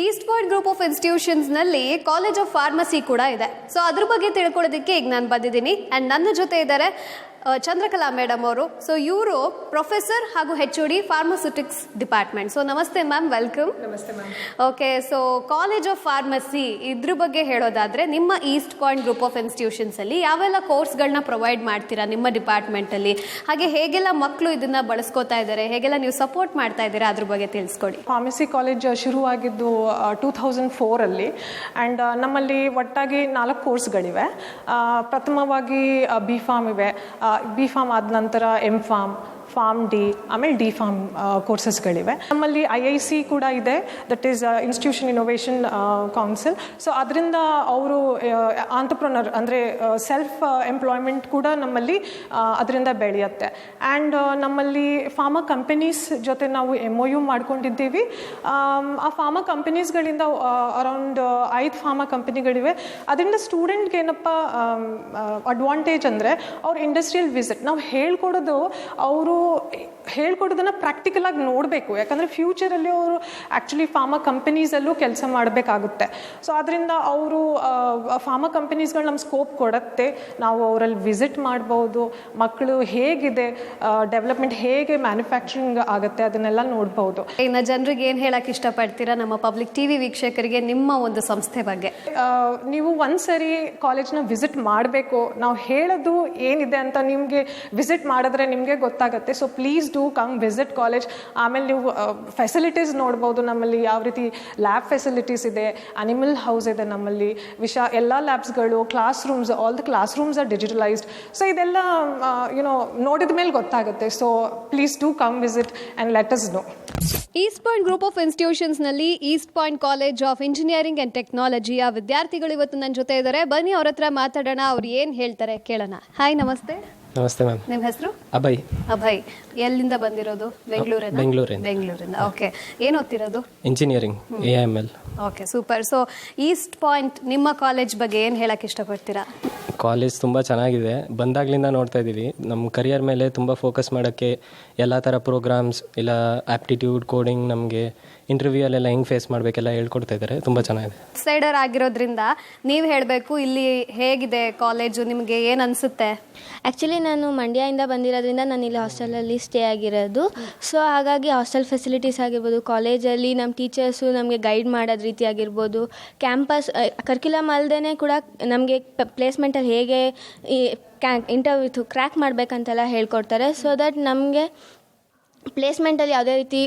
ಈಸ್ಟ್ ಪಾಯಿಂಟ್ ಗ್ರೂಪ್ ಆಫ್ ಇನ್ಸ್ಟಿಟ್ಯೂಷನ್ಸ್ನಲ್ಲಿ ಕಾಲೇಜ್ ಆಫ್ ಫಾರ್ಮಸಿ ಕೂಡ ಇದೆ. ಸೊ ಅದ್ರ ಬಗ್ಗೆ ತಿಳ್ಕೊಳ್ಳೋದಕ್ಕೆ ಈಗ ನಾನು ಬಂದಿದ್ದೀನಿ. ಆ್ಯಂಡ್ ನನ್ನ ಜೊತೆ ಇದ್ದಾರೆ ಚಂದ್ರಕಲಾ ಮೇಡಮ್ ಅವರು. ಸೊ ಇವರು ಪ್ರೊಫೆಸರ್ ಹಾಗೂ HOD ಫಾರ್ಮಸ್ಯೂಟಿಕ್ಸ್ ಡಿಪಾರ್ಟ್ಮೆಂಟ್. ಸೊ ನಮಸ್ತೆ ಮ್ಯಾಮ್, ವೆಲ್ಕಮ್. ನಮಸ್ತೆ ma'am. Okay, so college of pharmacy ಇದ್ರ ಬಗ್ಗೆ ಹೇಳೋದಾದ್ರೆ, ನಿಮ್ಮ ಈಸ್ಟ್ ಪಾಯಿಂಟ್ ಗ್ರೂಪ್ ಆಫ್ ಇನ್ಸ್ಟಿಟ್ಯೂಷನ್ಸಲ್ಲಿ ಯಾವೆಲ್ಲ ಕೋರ್ಸ್ಗಳನ್ನ ಪ್ರೊವೈಡ್ ಮಾಡ್ತೀರಾ ನಿಮ್ಮ ಡಿಪಾರ್ಟ್ಮೆಂಟಲ್ಲಿ? ಹಾಗೆ ಹೇಗೆಲ್ಲ ಮಕ್ಕಳು ಇದನ್ನ ಬಳಸ್ಕೋತಾ ಇದ್ದಾರೆ, ಹೇಗೆಲ್ಲ ನೀವು ಸಪೋರ್ಟ್ ಮಾಡ್ತಾ ಇದ್ದೀರಾ, ಅದ್ರ ಬಗ್ಗೆ ತಿಳಿಸ್ಕೊಡಿ. ಫಾರ್ಮಸಿ ಕಾಲೇಜ್ ಶುರುವಾಗಿದ್ದು 2004 ಆ್ಯಂಡ್ ನಮ್ಮಲ್ಲಿ ಒಟ್ಟಾಗಿ 4 ಕೋರ್ಸ್ಗಳಿವೆ. ಪ್ರಥಮವಾಗಿ B.Pharm ಇವೆ. B.Pharm ಆದ ನಂತರ M.Pharm, ಫಾರ್ಮ್ ಡಿ, ಆಮೇಲೆ D.Pharm ಕೋರ್ಸಸ್ಗಳಿವೆ. ನಮ್ಮಲ್ಲಿ IIC ಕೂಡ ಇದೆ, that is institution innovation council. So ಅದರಿಂದ ಅವರು ಆಂಟ್ರಪ್ರನರ್ ಅಂದರೆ ಸೆಲ್ಫ್ ಎಂಪ್ಲಾಯ್ಮೆಂಟ್ ಕೂಡ ನಮ್ಮಲ್ಲಿ ಅದರಿಂದ ಬೆಳೆಯುತ್ತೆ. ಆ್ಯಂಡ್ ನಮ್ಮಲ್ಲಿ ಫಾರ್ಮಾ ಕಂಪನೀಸ್ ಜೊತೆ ನಾವು MOU ಮಾಡ್ಕೊಂಡಿದ್ದೀವಿ. ಆ ಫಾರ್ಮಾ ಕಂಪನೀಸ್ಗಳಿಂದ ಅರೌಂಡ್ 5 ಫಾರ್ಮಾ ಕಂಪನಿಗಳಿವೆ. ಅದರಿಂದ ಸ್ಟೂಡೆಂಟ್ಗೆ ಏನಪ್ಪ ಅಡ್ವಾಂಟೇಜ್ ಅಂದರೆ, ಅವ್ರ ಇಂಡಸ್ಟ್ರಿಯಲ್ ವಿಸಿಟ್ ನಾವು ಹೇಳ್ಕೊಡೋದು, ಅವರು ಹೇಳ್ಕೊಡೋದನ್ನು ಪ್ರಾಕ್ಟಿಕಲ್ ಆಗಿ ನೋಡಬೇಕು. ಯಾಕಂದರೆ ಫ್ಯೂಚರಲ್ಲಿ ಅವರು ಆ್ಯಕ್ಚುಲಿ ಫಾರ್ಮಾ ಕಂಪನೀಸಲ್ಲೂ ಕೆಲಸ ಮಾಡಬೇಕಾಗುತ್ತೆ. ಸೊ ಅದರಿಂದ ಅವರು ಫಾರ್ಮಾ ಕಂಪನೀಸ್ಗಳು ನಮ್ಮ ಸ್ಕೋಪ್ ಕೊಡುತ್ತೆ, ನಾವು ಅವರಲ್ಲಿ ವಿಸಿಟ್ ಮಾಡ್ಬೋದು, ಮಕ್ಕಳು ಹೇಗಿದೆ ಡೆವಲಪ್ಮೆಂಟ್, ಹೇಗೆ ಮ್ಯಾನುಫ್ಯಾಕ್ಚರಿಂಗ್ ಆಗುತ್ತೆ ಅದನ್ನೆಲ್ಲ ನೋಡ್ಬೋದು. ಇನ್ನು ಜನರಿಗೆ ಏನು ಹೇಳಕ್ಕೆ ಇಷ್ಟಪಡ್ತೀರಾ, ನಮ್ಮ ಪಬ್ಲಿಕ್ TV ವೀಕ್ಷಕರಿಗೆ ನಿಮ್ಮ ಒಂದು ಸಂಸ್ಥೆ ಬಗ್ಗೆ? ನೀವು ಒಂದ್ಸರಿ ಕಾಲೇಜ್ನ ವಿಸಿಟ್ ಮಾಡಬೇಕು. ನಾವು ಹೇಳೋದು ಏನಿದೆ ಅಂತ ನಿಮಗೆ ವಿಸಿಟ್ ಮಾಡಿದ್ರೆ ನಿಮಗೆ ಗೊತ್ತಾಗುತ್ತೆ. So please do come visit college. ಆಮೇಲೆ ನೀವು ಫೆಸಿಲಿಟೀಸ್ ನೋಡ್ಬೋದು. ನಮ್ಮಲ್ಲಿ ಯಾವ ರೀತಿ ಲ್ಯಾಬ್ ಫೆಸಿಲಿಟೀಸ್ ಇದೆ, ಅನಿಮಲ್ ಹೌಸ್ ಇದೆ ನಮ್ಮಲ್ಲಿ, ಎಲ್ಲ ಲ್ಯಾಬ್ಸ್ಗಳು, class rooms, all the class rooms are digitalised. So ಇದೆಲ್ಲ ನೋಡಿದ ಮೇಲೆ ಗೊತ್ತಾಗುತ್ತೆ. So please do come visit and let us know. East point group of ಇನ್ಸ್ಟಿಟ್ಯೂಷನ್ಸ್ನಲ್ಲಿ East Point college of engineering and ಟೆಕ್ನಾಲಜಿಯ ವಿದ್ಯಾರ್ಥಿಗಳು ಇವತ್ತು ನನ್ನ ಜೊತೆ ಇದ್ದಾರೆ. ಬನ್ನಿ ಅವ್ರ ಹತ್ರ ಮಾತಾಡೋಣ, ಅವ್ರು ಏನು ಹೇಳ್ತಾರೆ ಕೇಳೋಣ. ಹಾಯ್, ನಮಸ್ತೆ. ನಮಸ್ತೆ ಮ್ಯಾಮ್. ನಿಮ್ಮ ಹೆಸರು? ಅಭಯ್. ಅಭಯ್, ಎಲ್ಲಿಂದ ಬಂದಿರೋದು? ಬೆಂಗಳೂರಿಂದ. ಓಕೆ, ಏನು ಓದ್ತಿರೋದು? Engineering, AIML. Okay, super. So East Point ನಿಮ್ಮ ಕಾಲೇಜ್ ಬಗ್ಗೆ ಏನು ಹೇಳಕ್ಕೆ ಇಷ್ಟಪಡ್ತೀರಾ? ಕಾಲೇಜ್ ತುಂಬ ಚೆನ್ನಾಗಿದೆ. ಬಂದಾಗಲಿಂದ ನೋಡ್ತಾ ಇದ್ದೀವಿ. ನಮ್ಮ ಕರಿಯರ್ ಮೇಲೆ ತುಂಬ ಫೋಕಸ್ ಮಾಡೋಕ್ಕೆ ಎಲ್ಲ ಥರ ಪ್ರೋಗ್ರಾಮ್ಸ್, ಇಲ್ಲ ಆ್ಯಪ್ಟಿಟ್ಯೂಡ್, ಕೋಡಿಂಗ್ ನಮಗೆ ಇಂಟರ್ವ್ಯೂಯಲ್ಲೆಲ್ಲ ಹೆಂಗೆ ಫೇಸ್ ಮಾಡಬೇಕೆಲ್ಲ ಹೇಳ್ಕೊಡ್ತಾ ಇದ್ದಾರೆ, ತುಂಬ ಚೆನ್ನಾಗಿದೆ. ಔಟ್ಸೈಡರ್ ಆಗಿರೋದ್ರಿಂದ ನೀವು ಹೇಳಬೇಕು, ಇಲ್ಲಿ ಹೇಗಿದೆ ಕಾಲೇಜು, ನಿಮಗೆ ಏನು ಅನಿಸುತ್ತೆ? ಆ್ಯಕ್ಚುಲಿ ನಾನು ಮಂಡ್ಯದಿಂದ ಬಂದಿರೋದ್ರಿಂದ ನಾನು ಇಲ್ಲಿ ಹಾಸ್ಟೆಲಲ್ಲಿ ಸ್ಟೇ ಆಗಿರೋದು. ಸೊ ಹಾಗಾಗಿ ಹಾಸ್ಟೆಲ್ ಫೆಸಿಲಿಟೀಸ್ ಆಗಿರ್ಬೋದು, ಕಾಲೇಜಲ್ಲಿ ನಮ್ಮ ಟೀಚರ್ಸು ನಮಗೆ ಗೈಡ್ ಮಾಡೋದು ರೀತಿ ಆಗಿರ್ಬೋದು, ಕ್ಯಾಂಪಸ್ ಕರ್ಕ್ಯುಲಮ್ ಅಲ್ಲದೇ ಕೂಡ ನಮಗೆ ಪ್ಲೇಸ್ಮೆಂಟಲ್ಲಿ ಹೇಗೆ ಈ ಇಂಟರ್ವ್ಯೂ ಕ್ರ್ಯಾಕ್ ಮಾಡಬೇಕಂತೆಲ್ಲ ಹೇಳ್ಕೊಡ್ತಾರೆ. ಸೊ ದಟ್ ನಮಗೆ ಪ್ಲೇಸ್ಮೆಂಟಲ್ಲಿ ಯಾವುದೇ ರೀತಿ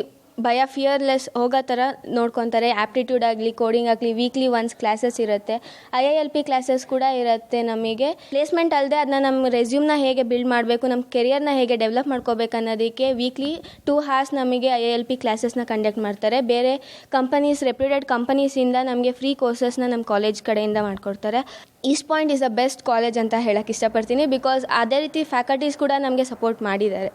ಭಯ, ಫಿಯರ್ಲೆಸ್ ಹೋಗೋ ಥರ ನೋಡ್ಕೊತಾರೆ. ಆ್ಯಪ್ಟಿಟ್ಯೂಡ್ ಆಗಲಿ, ಕೋಡಿಂಗ್ ಆಗಲಿ, ವೀಕ್ಲಿ ಒನ್ಸ್ ಕ್ಲಾಸಸ್ ಇರುತ್ತೆ. IILP ಕ್ಲಾಸಸ್ ಕೂಡ ಇರುತ್ತೆ. ನಮಗೆ ಪ್ಲೇಸ್ಮೆಂಟ್ ಅಲ್ಲದೆ ಅದನ್ನ ನಮ್ಮ ರೆಸ್ಯೂಮ್ನ ಹೇಗೆ ಬಿಲ್ಡ್ ಮಾಡಬೇಕು, ನಮ್ಮ ಕೆರಿಯರ್ನ ಹೇಗೆ ಡೆವಲಪ್ ಮಾಡ್ಕೋಬೇಕು ಅನ್ನೋದಕ್ಕೆ ವೀಕ್ಲಿ 2 hours ನಮಗೆ IILP ಕ್ಲಾಸಸ್ನ ಕಂಡಕ್ಟ್ ಮಾಡ್ತಾರೆ. ಬೇರೆ ಕಂಪನೀಸ್, ರೆಪ್ಯೂಟೆಡ್ ಕಂಪನೀಸಿಂದ ನಮಗೆ ಫ್ರೀ ಕೋರ್ಸಸ್ನ ನಮ್ಮ ಕಾಲೇಜ್ ಕಡೆಯಿಂದ ಮಾಡಿಕೊಡ್ತಾರೆ. East Point is the best college ಅಂತ ಹೇಳಕ್ಕೆ ಇಷ್ಟಪಡ್ತೀನಿ, ಬಿಕಾಸ್ ಅದೇ ರೀತಿ ಫ್ಯಾಕಲ್ಟೀಸ್ ಕೂಡ ನಮಗೆ ಸಪೋರ್ಟ್ ಮಾಡಿದ್ದಾರೆ.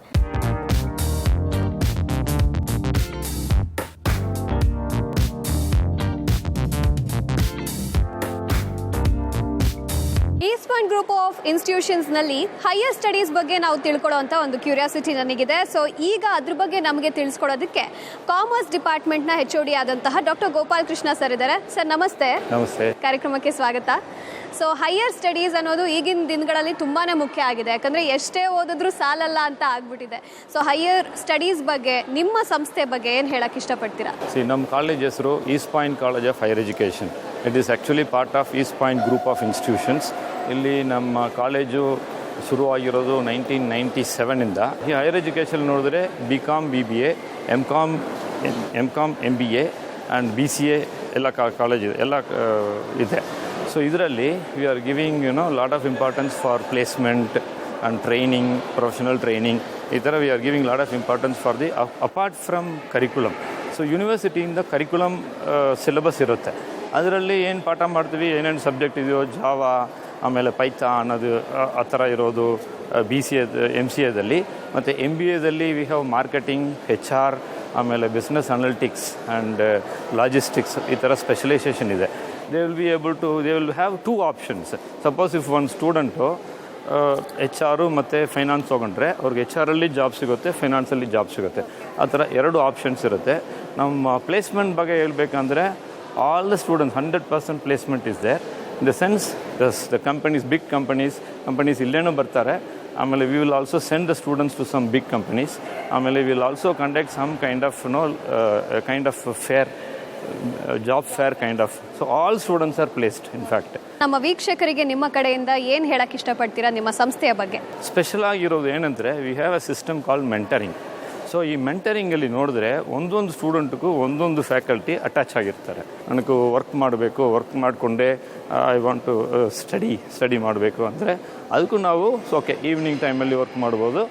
ಈಸ್ಟ್ ಪಾಯಿಂಟ್ ಗ್ರೂಪ್ ಆಫ್ ಇನ್ಸ್ಟಿಟ್ಯೂಷನ್ಸ್ನಲ್ಲಿ ಹೈಯರ್ ಸ್ಟಡೀಸ್ ಬಗ್ಗೆ ನಾವು ತಿಳ್ಕೊಳ್ಳೋವಂಥ ಒಂದು ಕ್ಯೂರಿಯಾಸಿಟಿ ನನಗಿದೆ. ಸೊ ಈಗ ಅದ್ರ ಬಗ್ಗೆ ನಮಗೆ ತಿಳಿಸ್ಕೊಡೋದಕ್ಕೆ ಕಾಮರ್ಸ್ ಡಿಪಾರ್ಟ್ಮೆಂಟ್ನ HOD ಆದಂತಹ ಡಾಕ್ಟರ್ ಗೋಪಾಲ್ ಕೃಷ್ಣ ಸರ್ ಇದ್ದಾರೆ. ಸರ್ ನಮಸ್ತೆ. ನಮಸ್ತೆ. ಕಾರ್ಯಕ್ರಮಕ್ಕೆ ಸ್ವಾಗತ. ಸೊ ಹೈಯರ್ ಸ್ಟಡೀಸ್ ಅನ್ನೋದು ಈಗಿನ ದಿನಗಳಲ್ಲಿ ತುಂಬಾ ಮುಖ್ಯ ಆಗಿದೆ, ಯಾಕಂದರೆ ಎಷ್ಟೇ ಓದಿದ್ರೂ ಸಾಲಲ್ಲ ಅಂತ ಆಗ್ಬಿಟ್ಟಿದೆ. ಸೊ ಹೈಯರ್ ಸ್ಟಡೀಸ್ ಬಗ್ಗೆ, ನಿಮ್ಮ ಸಂಸ್ಥೆ ಬಗ್ಗೆ ಏನು ಹೇಳಕ್ಕೆ ಇಷ್ಟಪಡ್ತೀರಾ? ನಮ್ಮ ಕಾಲೇಜ್ ಹೆಸರು East Point college of higher education. It is actually part of East point group of institutions. ಇಲ್ಲಿ ನಮ್ಮ ಕಾಲೇಜು ಶುರುವಾಗಿರೋದು 1997ಇಂದ. ಈ ಹೈಯರ್ ಎಜುಕೇಷನ್ ನೋಡಿದ್ರೆ BCom BBA, MCom MBA and BCA ಎಲ್ಲ ಕಾಲೇಜ್ ಇದೆ, ಎಲ್ಲ ಇದೆ. ಸೊ ಇದರಲ್ಲಿ we are giving lot of importance for placement and training, professional training. ಈ ಥರ we are giving lot of importance for the apart from curriculum. So ಯೂನಿವರ್ಸಿಟಿಯಿಂದ curriculum syllabus ಇರುತ್ತೆ. ಅದರಲ್ಲಿ ಏನು ಪಾಠ ಮಾಡ್ತೀವಿ, ಏನೇನು ಸಬ್ಜೆಕ್ಟ್ ಇದೆಯೋ, ಜಾವಾ, ಆಮೇಲೆ ಪೈಥಾನ್, ಅದು ಆ ಥರ ಇರೋದು BCA MCAದಲ್ಲಿ. ಮತ್ತು MBAದಲ್ಲಿ ವಿ ಹ್ಯಾವ್ ಮಾರ್ಕೆಟಿಂಗ್, HR, ಆಮೇಲೆ ಬಿಸ್ನೆಸ್ ಅನಾಲಿಟಿಕ್ಸ್ ಆ್ಯಂಡ್ ಲಾಜಿಸ್ಟಿಕ್ಸ್, ಈ ಥರ ಸ್ಪೆಷಲೈಸೇಷನ್ ಇದೆ. they will have 2 options. Suppose if one student HR ಮತ್ತು ಫೈನಾನ್ಸ್ ತೊಗೊಂಡ್ರೆ ಅವ್ರಿಗೆ HR-ಅಲ್ಲಿ ಜಾಬ್ ಸಿಗುತ್ತೆ, ಫೈನಾನ್ಸಲ್ಲಿ ಜಾಬ್ ಸಿಗುತ್ತೆ. ಆ ಥರ 2 ಆಪ್ಷನ್ಸ್ ಇರುತ್ತೆ. ನಮ್ಮ ಪ್ಲೇಸ್ಮೆಂಟ್ ಬಗ್ಗೆ ಹೇಳ್ಬೇಕಂದ್ರೆ all the students 100% placement is there. In the sense the companies, big companies ಇಲ್ಲೇನೂ ಬರ್ತಾರೆ. ಆಮೇಲೆ we will also send the students to some big companies. ಆಮೇಲೆ we will also conduct some kind of fair, job fair kind of. So all students are placed in fact. ನಮ್ಮ ವೀಕ್ಷಕರಿಗೆ ನಿಮ್ಮ ಕಡೆಯಿಂದ ಏನು ಹೇಳಕ್ಕೆ ಇಷ್ಟಪಡ್ತೀರಾ ನಿಮ್ಮ ಸಂಸ್ಥೆಯ ಬಗ್ಗೆ? ಸ್ಪೆಷಲ್ ಆಗಿರೋದು ಏನಂದರೆ we have a system called mentoring. So ಈ ಮೆಂಟರಿಂಗಲ್ಲಿ ನೋಡಿದ್ರೆ ಒಂದೊಂದು ಸ್ಟೂಡೆಂಟ್ಗೂ ಒಂದೊಂದು ಫ್ಯಾಕಲ್ಟಿ ಅಟ್ಯಾಚ್ ಆಗಿರ್ತಾರೆ. ನನಗೂ ವರ್ಕ್ ಮಾಡಬೇಕು, ವರ್ಕ್ ಮಾಡಿಕೊಂಡೆ ಐ ವಾಂಟ್ ಟು ಸ್ಟಡಿ ಮಾಡಬೇಕು ಅಂದರೆ ಅದಕ್ಕೂ ನಾವು ಓಕೆ ಈವ್ನಿಂಗ್ ಟೈಮಲ್ಲಿ ವರ್ಕ್ ಮಾಡ್ಬೋದು,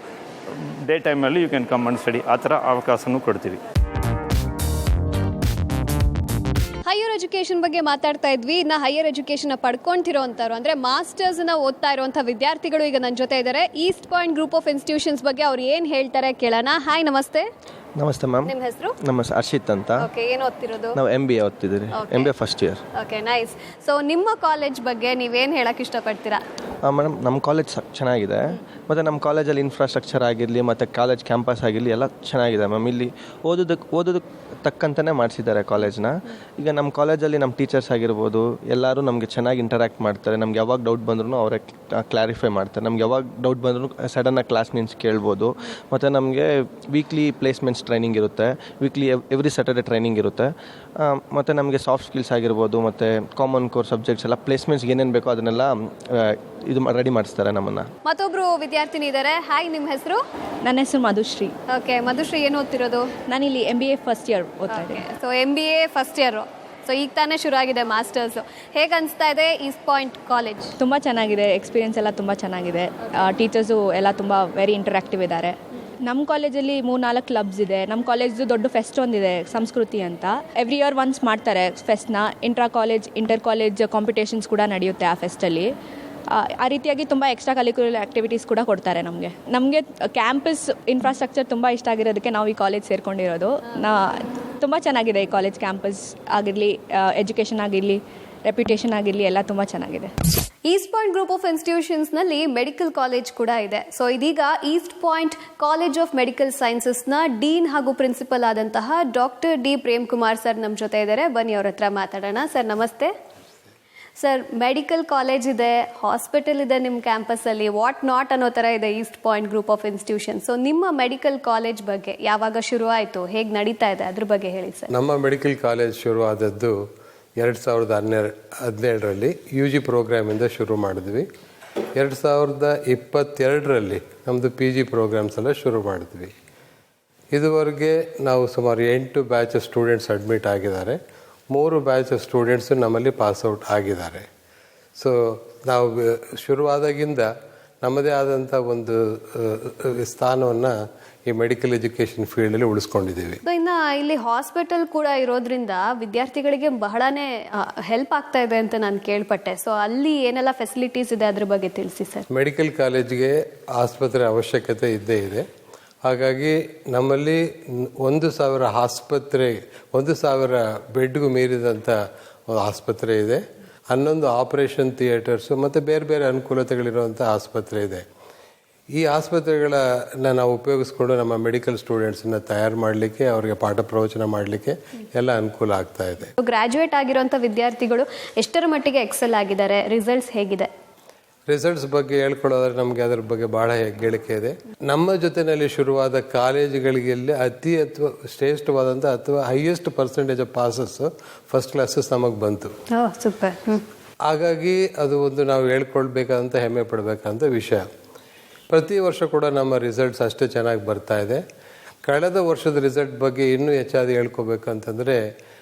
ಡೇ ಟೈಮಲ್ಲಿ you can come and study, ಆ ಥರ ಅವಕಾಶನೂ ಕೊಡ್ತೀವಿ. ಹೈಯರ್ ಎಜುಕೇಷನ್ ಬಗ್ಗೆ ಮಾತಾಡ್ತಾ ಇದ್ವಿ. ಇನ್ನು ಹೈಯರ್ ಎಜುಕೇಷನ್ ಪಡ್ಕೊಂತಿರೋಂಥವ್ರು ಅಂದರೆ ಮಾಸ್ಟರ್ಸ್ನ ಓದ್ತಾ ಇರುವಂಥ ವಿದ್ಯಾರ್ಥಿಗಳು ಈಗ ನನ್ನ ಜೊತೆ ಇದ್ದಾರೆ. East point group of institutions ಬಗ್ಗೆ ಅವ್ರು ಏನು ಹೇಳ್ತಾರೆ ಕೇಳೋಣ. ಹಾಯ್, ನಮಸ್ತೆ. ನಮಸ್ತೆ ಮ್ಯಾಮ್. ನಿಮ್ಮ ಹೆಸರು? ನಮಸ್ತೆ, ಹರ್ಷಿತ್ ಅಂತ. ಓಕೆ, ಏನು ಓದ್ತಿರೋದು? ನಾವು MBA ಓದ್ತಿದ್ದೀರಿ, MBA first year. Okay, nice. So ನಿಮ್ಮ ಕಾಲೇಜ್ ಬಗ್ಗೆ ನೀವೇನು ಹೇಳಕ್ಕೆ ಇಷ್ಟಪಡ್ತೀರಾ? ಮೇಡಮ್, ನಮ್ಮ ಕಾಲೇಜ್ ಚೆನ್ನಾಗಿದೆ. ಮತ್ತು ನಮ್ಮ ಕಾಲೇಜಲ್ಲಿ ಇನ್ಫ್ರಾಸ್ಟ್ರಕ್ಚರ್ ಆಗಿರಲಿ ಮತ್ತು ಕಾಲೇಜ್ ಕ್ಯಾಂಪಸ್ ಆಗಿರಲಿ ಎಲ್ಲ ಚೆನ್ನಾಗಿದೆ ಮ್ಯಾಮ್. ಇಲ್ಲಿ ಓದೋದಕ್ಕೆ ತಕ್ಕಂತಲೇ ಮಾಡಿಸಿದ್ದಾರೆ ಕಾಲೇಜ್ನ. ಈಗ ನಮ್ಮ ಕಾಲೇಜಲ್ಲಿ ನಮ್ಮ ಟೀಚರ್ಸ್ ಆಗಿರ್ಬೋದು ಎಲ್ಲರೂ ನಮಗೆ ಚೆನ್ನಾಗಿ ಇಂಟರ್ಯಾಕ್ಟ್ ಮಾಡ್ತಾರೆ. ನಮ್ಗೆ ಯಾವಾಗ ಡೌಟ್ ಬಂದ್ರೂ ಅವರೇ ಕ್ಲಾರಿಫೈ ಮಾಡ್ತಾರೆ. ನಮ್ಗೆ ಯಾವಾಗ ಡೌಟ್ ಬಂದ್ರೂ ಸಡನ್ನಾಗಿ ಕ್ಲಾಸ್ ನಿಂತು ಕೇಳ್ಬೋದು. ಮತ್ತು ನಮಗೆ ವೀಕ್ಲಿ ಪ್ಲೇಸ್ಮೆಂಟ್ಸ್ ಟ್ರೈನಿಂಗ್ ಇರುತ್ತೆ, ವೀಕ್ಲಿ ಎವ್ರಿ ಸ್ಯಾಟರ್ಡೆ ಟ್ರೈನಿಂಗ್ ಇರುತ್ತೆ. ಮತ್ತು ನಮಗೆ ಸಾಫ್ಟ್ ಸ್ಕಿಲ್ಸ್ ಆಗಿರ್ಬೋದು ಮತ್ತು ಕಾಮನ್ ಕೋರ್ ಸಬ್ಜೆಕ್ಟ್ಸ್ ಎಲ್ಲ ಪ್ಲೇಸ್ಮೆಂಟ್ಸ್ಗೆ ಏನೇನು ಬೇಕೋ ಅದನ್ನೆಲ್ಲ ಇದು ರೆಡಿ ಮಾಡಿಸ್ತಾರೆ ನಮ್ಮನ್ನು. ಮತ್ತೊಬ್ರು ವಿದ್ಯಾರ್ಥಿನಿ ಇದ್ದಾರೆ. ಹಾಯ್, ನಿಮ್ಮ ಹೆಸರು? ನನ್ನ ಹೆಸರು ಮಧುಶ್ರೀ. ಓಕೆ, ಮಧುಶ್ರೀ, ಏನು ಓದ್ತಿರೋದು? ನಾನಿಲ್ಲಿ MBA ಫಸ್ಟ್ ಇಯರ್ ಓದ್ತಾ ಇದ್ದೀನಿ. So MBA first year. So ಈಗ ತಾನೇ ಶುರು ಆಗಿದೆ ಮಾಸ್ಟರ್ಸು. ಹೇಗೆ ಅನಿಸ್ತಾ ಇದೆ ಈಸ್ಟ್ ಪಾಯಿಂಟ್ ಕಾಲೇಜ್? ತುಂಬ ಚೆನ್ನಾಗಿದೆ, ಎಕ್ಸ್ಪೀರಿಯನ್ಸ್ ಎಲ್ಲ ತುಂಬ ಚೆನ್ನಾಗಿದೆ. ಟೀಚರ್ಸು ಎಲ್ಲ ತುಂಬ ವೆರಿ ಇಂಟರಾಕ್ಟಿವ್ ಇದ್ದಾರೆ. ನಮ್ಮ ಕಾಲೇಜಲ್ಲಿ 3-4 ಕ್ಲಬ್ಸ್ ಇದೆ. ನಮ್ಮ ಕಾಲೇಜ್ದು ದೊಡ್ಡ ಫೆಸ್ಟ್ ಒಂದಿದೆ, ಸಂಸ್ಕೃತಿ ಅಂತ. ಎವ್ರಿ ಇಯರ್ ಒನ್ಸ್ ಮಾಡ್ತಾರೆ ಫೆಸ್ಟ್ನ. ಇಂಟರ್ ಕಾಲೇಜ್ ಕಾಂಪಿಟೇಷನ್ಸ್ ಕೂಡ ನಡೆಯುತ್ತೆ ಆ ಫೆಸ್ಟಲ್ಲಿ. ಆ ರೀತಿಯಾಗಿ ತುಂಬ ಎಕ್ಸ್ಟ್ರಾ ಕರಿಕ್ಯುಲರ್ ಆ್ಯಕ್ಟಿವಿಟೀಸ್ ಕೂಡ ಕೊಡ್ತಾರೆ ನಮಗೆ ಕ್ಯಾಂಪಸ್ ಇನ್ಫ್ರಾಸ್ಟ್ರಕ್ಚರ್ ತುಂಬ ಇಷ್ಟ ಆಗಿರೋದಕ್ಕೆ ನಾವು ಈ ಕಾಲೇಜ್ ಸೇರ್ಕೊಂಡಿರೋದು. ತುಂಬ ಚೆನ್ನಾಗಿದೆ ಈ ಕಾಲೇಜ್. ಕ್ಯಾಂಪಸ್ ಆಗಿರಲಿ, ಎಜುಕೇಷನ್ ಆಗಿರಲಿ ರೆಪ್ಯುಟೇಷನ್ ಆಗಿರಲಿ ಎಲ್ಲ ತುಂಬ ಚೆನ್ನಾಗಿದೆ. ಈಸ್ಟ್ ಪಾಯಿಂಟ್ ಗ್ರೂಪ್ ಆಫ್ ಇನ್ಸ್ಟಿಟ್ಯೂಷನ್ಸ್ನಲ್ಲಿ ಮೆಡಿಕಲ್ ಕಾಲೇಜ್ ಕೂಡ ಇದೆ. ಸೊ ಇದೀಗ East Point college of medical ಸೈನ್ಸಸ್ನ ಡೀನ್ ಹಾಗೂ ಪ್ರಿನ್ಸಿಪಲ್ ಆದಂತಹ doctor D Prem Kumar sir ನಮ್ಮ ಜೊತೆ ಇದ್ದಾರೆ. ಬನ್ನಿ ಅವ್ರ ಹತ್ರ ಮಾತಾಡೋಣ. ಸರ್ ನಮಸ್ತೆ. ಸರ್, ಮೆಡಿಕಲ್ ಕಾಲೇಜ್ ಇದೆ, ಹಾಸ್ಪಿಟಲ್ ಇದೆ ನಿಮ್ಮ ಕ್ಯಾಂಪಸ್ಸಲ್ಲಿ, ವಾಟ್ ನಾಟ್ ಅನ್ನೋ ಥರ ಇದೆ East point group of institution. So ನಿಮ್ಮ ಮೆಡಿಕಲ್ ಕಾಲೇಜ್ ಬಗ್ಗೆ ಯಾವಾಗ ಶುರು ಆಯಿತು, ಹೇಗೆ ನಡೀತಾ ಇದೆ, ಅದ್ರ ಬಗ್ಗೆ ಹೇಳಿ ಸರ್. ನಮ್ಮ ಮೆಡಿಕಲ್ ಕಾಲೇಜ್ ಶುರು ಆದದ್ದು 2017ರಲ್ಲಿ UG ಪ್ರೋಗ್ರಾಮಿಂದ ಶುರು ಮಾಡಿದ್ವಿ. 2022ರಲ್ಲಿ ನಮ್ಮದು PG ಪ್ರೋಗ್ರಾಮ್ಸ್ ಎಲ್ಲ ಶುರು ಮಾಡಿದ್ವಿ. ಇದುವರೆಗೆ ನಾವು ಸುಮಾರು 8 ಬ್ಯಾಚ್ ಸ್ಟೂಡೆಂಟ್ಸ್ ಅಡ್ಮಿಟ್ ಆಗಿದ್ದಾರೆ. 3 ಬ್ಯಾಚ್ ಸ್ಟೂಡೆಂಟ್ಸು ನಮ್ಮಲ್ಲಿ ಪಾಸ್ಔಟ್ ಆಗಿದ್ದಾರೆ. ಸೊ ನಾವು ಶುರುವಾದಾಗಿಂದ ನಮ್ಮದೇ ಆದಂಥ ಒಂದು ಸ್ಥಾನವನ್ನು ಈ ಮೆಡಿಕಲ್ ಎಜುಕೇಷನ್ ಫೀಲ್ಡಲ್ಲಿ ಉಳಿಸ್ಕೊಂಡಿದ್ದೀವಿ. ಇನ್ನು ಇಲ್ಲಿ ಹಾಸ್ಪಿಟಲ್ ಕೂಡ ಇರೋದ್ರಿಂದ ವಿದ್ಯಾರ್ಥಿಗಳಿಗೆ ಬಹಳನೇ ಹೆಲ್ಪ್ ಆಗ್ತಾ ಇದೆ ಅಂತ ನಾನು ಕೇಳ್ಪಟ್ಟೆ. ಸೊ ಅಲ್ಲಿ ಏನೆಲ್ಲ ಫೆಸಿಲಿಟೀಸ್ ಇದೆ ಅದ್ರ ಬಗ್ಗೆ ತಿಳಿಸಿ ಸರ್. ಮೆಡಿಕಲ್ ಕಾಲೇಜ್ಗೆ ಆಸ್ಪತ್ರೆ ಅವಶ್ಯಕತೆ ಇದ್ದೇ ಇದೆ. ಹಾಗಾಗಿ ನಮ್ಮಲ್ಲಿ 1,000 ಬೆಡ್ಗೂ ಮೀರಿದಂಥ ಒಂದು ಆಸ್ಪತ್ರೆ ಇದೆ. 11 ಆಪರೇಷನ್ ಥಿಯೇಟರ್ಸು ಮತ್ತು ಬೇರೆ ಬೇರೆ ಅನುಕೂಲತೆಗಳಿರುವಂಥ ಆಸ್ಪತ್ರೆ ಇದೆ. ಈ ಆಸ್ಪತ್ರೆಗಳನ್ನು ನಾವು ಉಪಯೋಗಿಸ್ಕೊಂಡು ನಮ್ಮ ಮೆಡಿಕಲ್ ಸ್ಟೂಡೆಂಟ್ಸನ್ನ ತಯಾರು ಮಾಡಲಿಕ್ಕೆ, ಅವರಿಗೆ ಪಾಠ ಪ್ರವಚನ ಮಾಡಲಿಕ್ಕೆ ಎಲ್ಲ ಅನುಕೂಲ ಆಗ್ತಾ ಇದೆ. ಗ್ರಾಜ್ಯುಯೇಟ್ ಆಗಿರುವಂಥ ವಿದ್ಯಾರ್ಥಿಗಳು ಎಷ್ಟರ ಮಟ್ಟಿಗೆ ಎಕ್ಸೆಲ್ ಆಗಿದ್ದಾರೆ, ರಿಸಲ್ಟ್ಸ್ ಹೇಗಿದೆ? ರಿಸಲ್ಟ್ಸ್ ಬಗ್ಗೆ ಹೇಳ್ಕೊಳ್ಳೋದ್ರೆ ನಮಗೆ ಅದರ ಬಗ್ಗೆ ಭಾಳ ಹೇಳಿಕೆ ಇದೆ. ನಮ್ಮ ಜೊತೆಯಲ್ಲಿ ಶುರುವಾದ ಕಾಲೇಜುಗಳಿಗೆಲ್ಲಿ ಅಥವಾ ಶ್ರೇಷ್ಠವಾದಂಥ ಅಥವಾ highest percentage of passes first classes ನಮಗೆ ಬಂತು. ಸೂಪರ್. ಹಾಗಾಗಿ ಅದು ಒಂದು ನಾವು ಹೇಳ್ಕೊಳ್ಬೇಕಂತ ಹೆಮ್ಮೆ ಪಡಬೇಕಂತ ವಿಷಯ. ಪ್ರತಿ ವರ್ಷ ಕೂಡ ನಮ್ಮ ರಿಸಲ್ಟ್ಸ್ ಅಷ್ಟೇ ಚೆನ್ನಾಗಿ ಬರ್ತಾ ಇದೆ. ಕಳೆದ ವರ್ಷದ ರಿಸಲ್ಟ್ ಬಗ್ಗೆ ಇನ್ನೂ ಹೆಚ್ಚಾಗಿ ಹೇಳ್ಕೊಬೇಕಂತಂದರೆ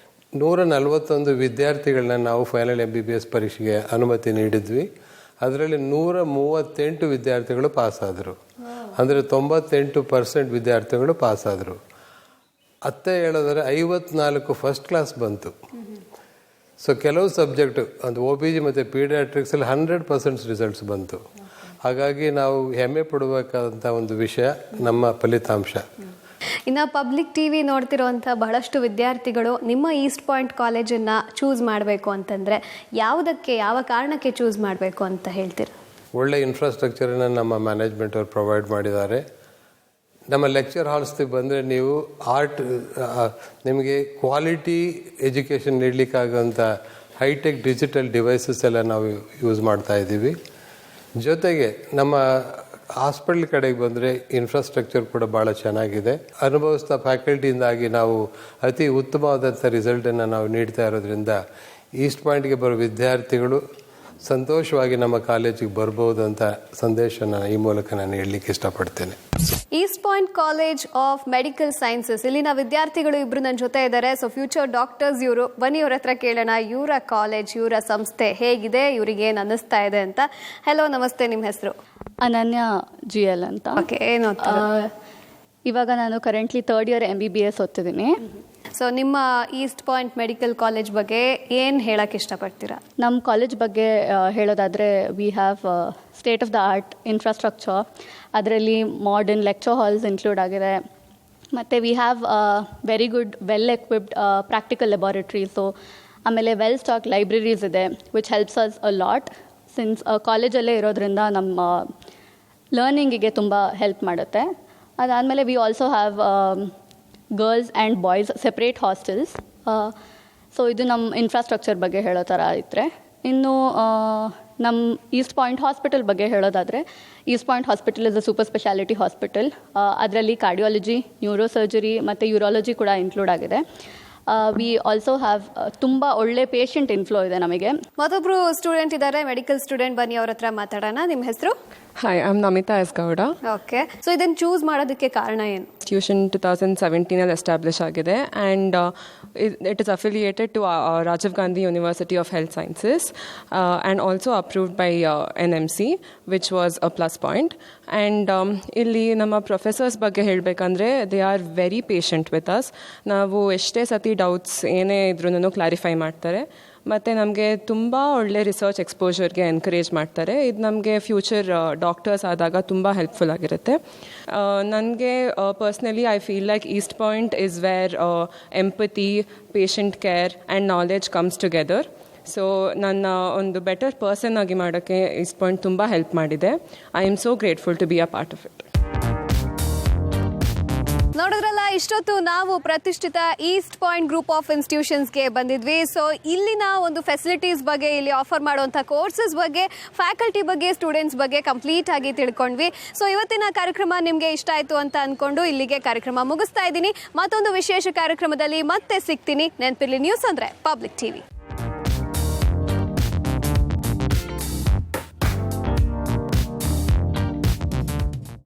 141 ವಿದ್ಯಾರ್ಥಿಗಳನ್ನ ನಾವು ಫೈನಲ್ MBBS ಪರೀಕ್ಷೆಗೆ ಅನುಮತಿ ನೀಡಿದ್ವಿ. ಅದರಲ್ಲಿ 138 ವಿದ್ಯಾರ್ಥಿಗಳು ಪಾಸಾದರು. ಅಂದರೆ 98% ವಿದ್ಯಾರ್ಥಿಗಳು ಪಾಸಾದರು. ಅತ್ತೆ ಹೇಳಿದ್ರೆ 54 ಫಸ್ಟ್ ಕ್ಲಾಸ್ ಬಂತು. ಸೊ ಕೆಲವು ಸಬ್ಜೆಕ್ಟು ಒಂದು OBG ಮತ್ತು ಪೀಡಿಯಾಟ್ರಿಕ್ಸಲ್ಲಿ 100% ರಿಸಲ್ಟ್ಸ್ ಬಂತು. ಹಾಗಾಗಿ ನಾವು ಹೆಮ್ಮೆ ಪಡಬೇಕಾದಂಥ ಒಂದು ವಿಷಯ ನಮ್ಮ ಫಲಿತಾಂಶ. ಇನ್ನು ಪಬ್ಲಿಕ್ TV ನೋಡ್ತಿರೋವಂಥ ಬಹಳಷ್ಟು ವಿದ್ಯಾರ್ಥಿಗಳು ನಿಮ್ಮ ಈಸ್ಟ್ ಪಾಯಿಂಟ್ ಕಾಲೇಜನ್ನು ಚೂಸ್ ಮಾಡಬೇಕು ಅಂತಂದರೆ ಯಾವುದಕ್ಕೆ, ಯಾವ ಕಾರಣಕ್ಕೆ ಚೂಸ್ ಮಾಡಬೇಕು ಅಂತ ಹೇಳ್ತೀರಾ? ಒಳ್ಳೆ ಇನ್ಫ್ರಾಸ್ಟ್ರಕ್ಚರನ್ನು ನಮ್ಮ ಮ್ಯಾನೇಜ್ಮೆಂಟ್ ಅವರು ಪ್ರೊವೈಡ್ ಮಾಡಿದ್ದಾರೆ. ನಮ್ಮ ಲೆಕ್ಚರ್ ಹಾಲ್ಸ್ಗೆ ಬಂದರೆ ನೀವು ನಿಮಗೆ ಕ್ವಾಲಿಟಿ ಎಜುಕೇಷನ್ ನೀಡಲಿಕ್ಕಾಗುವಂಥ ಹೈಟೆಕ್ ಡಿಜಿಟಲ್ ಡಿವೈಸಸ್ ಎಲ್ಲ ನಾವು ಯೂಸ್ ಮಾಡ್ತಾ ಇದ್ದೀವಿ. ಜೊತೆಗೆ ನಮ್ಮ ಹಾಸ್ಪಿಟಲ್ ಕಡೆಗೆ ಬಂದರೆ ಇನ್ಫ್ರಾಸ್ಟ್ರಕ್ಚರ್ ಕೂಡ ಭಾಳ ಚೆನ್ನಾಗಿದೆ. ಅನುಭವಿಸಿದ ಫ್ಯಾಕಲ್ಟಿಯಿಂದಾಗಿ ನಾವು ಅತಿ ಉತ್ತಮವಾದಂಥ ರಿಸಲ್ಟನ್ನು ನಾವು ನೀಡ್ತಾ ಇರೋದ್ರಿಂದ ಈಸ್ಟ್ ಪಾಯಿಂಟ್ಗೆ ಬರೋ ವಿದ್ಯಾರ್ಥಿಗಳು ಸಂತೋಷವಾಗಿ ನಮ್ಮ ಕಾಲೇಜಿಗೆ ಬರ್ಬೋದು ಅಂತ ಸಂದೇಶನ ಈ ಮೂಲಕ ನಾನು ಹೇಳಲಿಕ್ಕೆ ಇಷ್ಟಪಡ್ತೇನೆ. East Point college of medical sciences, ಇಲ್ಲಿನ ವಿದ್ಯಾರ್ಥಿಗಳು ಇಬ್ಬರು ನನ್ನ ಜೊತೆ ಇದ್ದಾರೆ. ಸೊ ಫ್ಯೂಚರ್ ಡಾಕ್ಟರ್ಸ್ ಇವರು. ಬನ್ನಿ ಅವ್ರ ಹತ್ರ ಕೇಳೋಣ ಇವರ ಕಾಲೇಜ್, ಇವರ ಸಂಸ್ಥೆ ಹೇಗಿದೆ, ಇವರಿಗೆ ಏನು ಅನ್ನಿಸ್ತಾ ಇದೆ ಅಂತ. ಹೆಲೋ, ನಮಸ್ತೆ. ನಿಮ್ಮ ಹೆಸರು? ಅನನ್ಯ GL ಅಂತ. ಓಕೆ, ಏನು ಇವಾಗ ನಾನು ಕರೆಂಟ್ಲಿ 3rd ಇಯರ್ MBBS ಓದ್ತಿದ್ದೀನಿ. ಸೊ ನಿಮ್ಮ ಈಸ್ಟ್ ಪಾಯಿಂಟ್ ಮೆಡಿಕಲ್ ಕಾಲೇಜ್ ಬಗ್ಗೆ ಏನು ಹೇಳಕ್ಕೆ ಇಷ್ಟಪಡ್ತೀರಾ? ನಮ್ಮ ಕಾಲೇಜ್ ಬಗ್ಗೆ ಹೇಳೋದಾದರೆ we have state of the art infrastructure. ಅದರಲ್ಲಿ ಮಾಡರ್ನ್ ಲೆಕ್ಚರ್ ಹಾಲ್ಸ್ ಇನ್ಕ್ಲೂಡ್ ಆಗಿದೆ. ಮತ್ತು we have very good well equipped practical laboratories. ಆಮೇಲೆ ವೆಲ್ ಸ್ಟಾಕ್ ಲೈಬ್ರರೀಸ್ ಇದೆ which helps us a lot since ಕಾಲೇಜಲ್ಲೇ ಇರೋದ್ರಿಂದ ನಮ್ಮ ಲರ್ನಿಂಗಿಗೆ ತುಂಬ ಹೆಲ್ಪ್ ಮಾಡುತ್ತೆ. ಅದಾದಮೇಲೆ we also have girls and boys separate hostels. So ಇದು ನಮ್ಮ ಇನ್ಫ್ರಾಸ್ಟ್ರಕ್ಚರ್ ಬಗ್ಗೆ ಹೇಳೋ ಥರ ಇದ್ದರೆ. ಇನ್ನು ನಮ್ಮ ಈಸ್ಟ್ ಪಾಯಿಂಟ್ ಹಾಸ್ಪಿಟಲ್ ಬಗ್ಗೆ ಹೇಳೋದಾದರೆ, East point hospital is a super speciality hospital. ಅದರಲ್ಲಿ ಕಾರ್ಡಿಯಾಲಜಿ, ನ್ಯೂರೋಸರ್ಜರಿ ಮತ್ತು ಯೂರಾಲಜಿ ಕೂಡ ಇನ್ಕ್ಲೂಡ್ ಆಗಿದೆ. ವಿ ಆಲ್ಸೋ ಹ್ಯಾವ್ ತುಂಬ ಒಳ್ಳೆ ಪೇಷಂಟ್ ಇನ್ಫ್ಲೋ ಇದೆ ನಮಗೆ. ಮತ್ತೊಬ್ಬರು ಸ್ಟೂಡೆಂಟ್ ಇದ್ದಾರೆ, ಮೆಡಿಕಲ್ ಸ್ಟೂಡೆಂಟ್. ಬನ್ನಿ ಅವ್ರ ಹತ್ರ ಮಾತಾಡೋಣ. ನಿಮ್ಮ ಹೆಸರು? Hi, I'm Namita S. Gowda. Okay. So ಇದನ್ನು ಚೂಸ್ ಮಾಡೋದಕ್ಕೆ ಕಾರಣ ಏನು? Institution 2017 ಎಸ್ಟಾಬ್ಲಿಷ್ ಆಗಿದೆ and it is affiliated to Rajiv Gandhi University of Health Sciences and also approved by NMC, which was a plus point. And ಇಲ್ಲಿ ನಮ್ಮ professors ಬಗ್ಗೆ ಹೇಳಬೇಕಂದ್ರೆ they are very patient with us. ನಾವು ಎಷ್ಟೇ ಸತಿ doubts ಏನೇ ಇದ್ರೂ ಕ್ಲಾರಿಫೈ ಮಾಡ್ತಾರೆ. ಮತ್ತು ನಮಗೆ ತುಂಬ ಒಳ್ಳೆ ರಿಸರ್ಚ್ ಎಕ್ಸ್ಪೋಜರ್ಗೆ ಎನ್ಕರೇಜ್ ಮಾಡ್ತಾರೆ. ಇದು ನಮಗೆ ಫ್ಯೂಚರ್ ಡಾಕ್ಟರ್ಸ್ ಆದಾಗ ತುಂಬ ಹೆಲ್ಪ್ಫುಲ್ ಆಗಿರುತ್ತೆ. ನನಗೆ personally I feel like East Point is where empathy, patient care and knowledge comes together. So ನನ್ನ ಒಂದು ಬೆಟರ್ ಪರ್ಸನ್ ಆಗಿ ಮಾಡೋಕ್ಕೆ ಈಸ್ಟ್ ಪಾಯಿಂಟ್ ತುಂಬ ಹೆಲ್ಪ್ ಮಾಡಿದೆ. I am so grateful to be a part of it. ನೋಡಿದ್ರಲ್ಲ, ಇಷ್ಟೊತ್ತು ನಾವು ಪ್ರತಿಷ್ಠಿತ ಈಸ್ಟ್ ಪಾಯಿಂಟ್ ಗ್ರೂಪ್ ಆಫ್ ಇನ್ಸ್ಟಿಟ್ಯೂಷನ್ಸ್ಗೆ ಬಂದಿದ್ವಿ. ಸೊ ಇಲ್ಲಿನ ಒಂದು ಫೆಸಿಲಿಟೀಸ್ ಬಗ್ಗೆ, ಇಲ್ಲಿ ಆಫರ್ ಮಾಡುವಂಥ ಕೋರ್ಸಸ್ ಬಗ್ಗೆ, ಫ್ಯಾಕಲ್ಟಿ ಬಗ್ಗೆ, ಸ್ಟೂಡೆಂಟ್ಸ್ ಬಗ್ಗೆ ಕಂಪ್ಲೀಟ್ ಆಗಿ ತಿಳ್ಕೊಂಡ್ವಿ. ಸೊ ಇವತ್ತಿನ ಕಾರ್ಯಕ್ರಮ ನಿಮಗೆ ಇಷ್ಟ ಆಯಿತು ಅಂತ ಅಂದ್ಕೊಂಡು ಇಲ್ಲಿಗೆ ಕಾರ್ಯಕ್ರಮ ಮುಗಿಸ್ತಾ ಇದ್ದೀನಿ. ಮತ್ತೊಂದು ವಿಶೇಷ ಕಾರ್ಯಕ್ರಮದಲ್ಲಿ ಮತ್ತೆ ಸಿಗ್ತೀನಿ. ನೆನಪಿರ್ಲಿ, ನ್ಯೂಸ್ ಅಂದರೆ ಪಬ್ಲಿಕ್ ಟಿವಿ.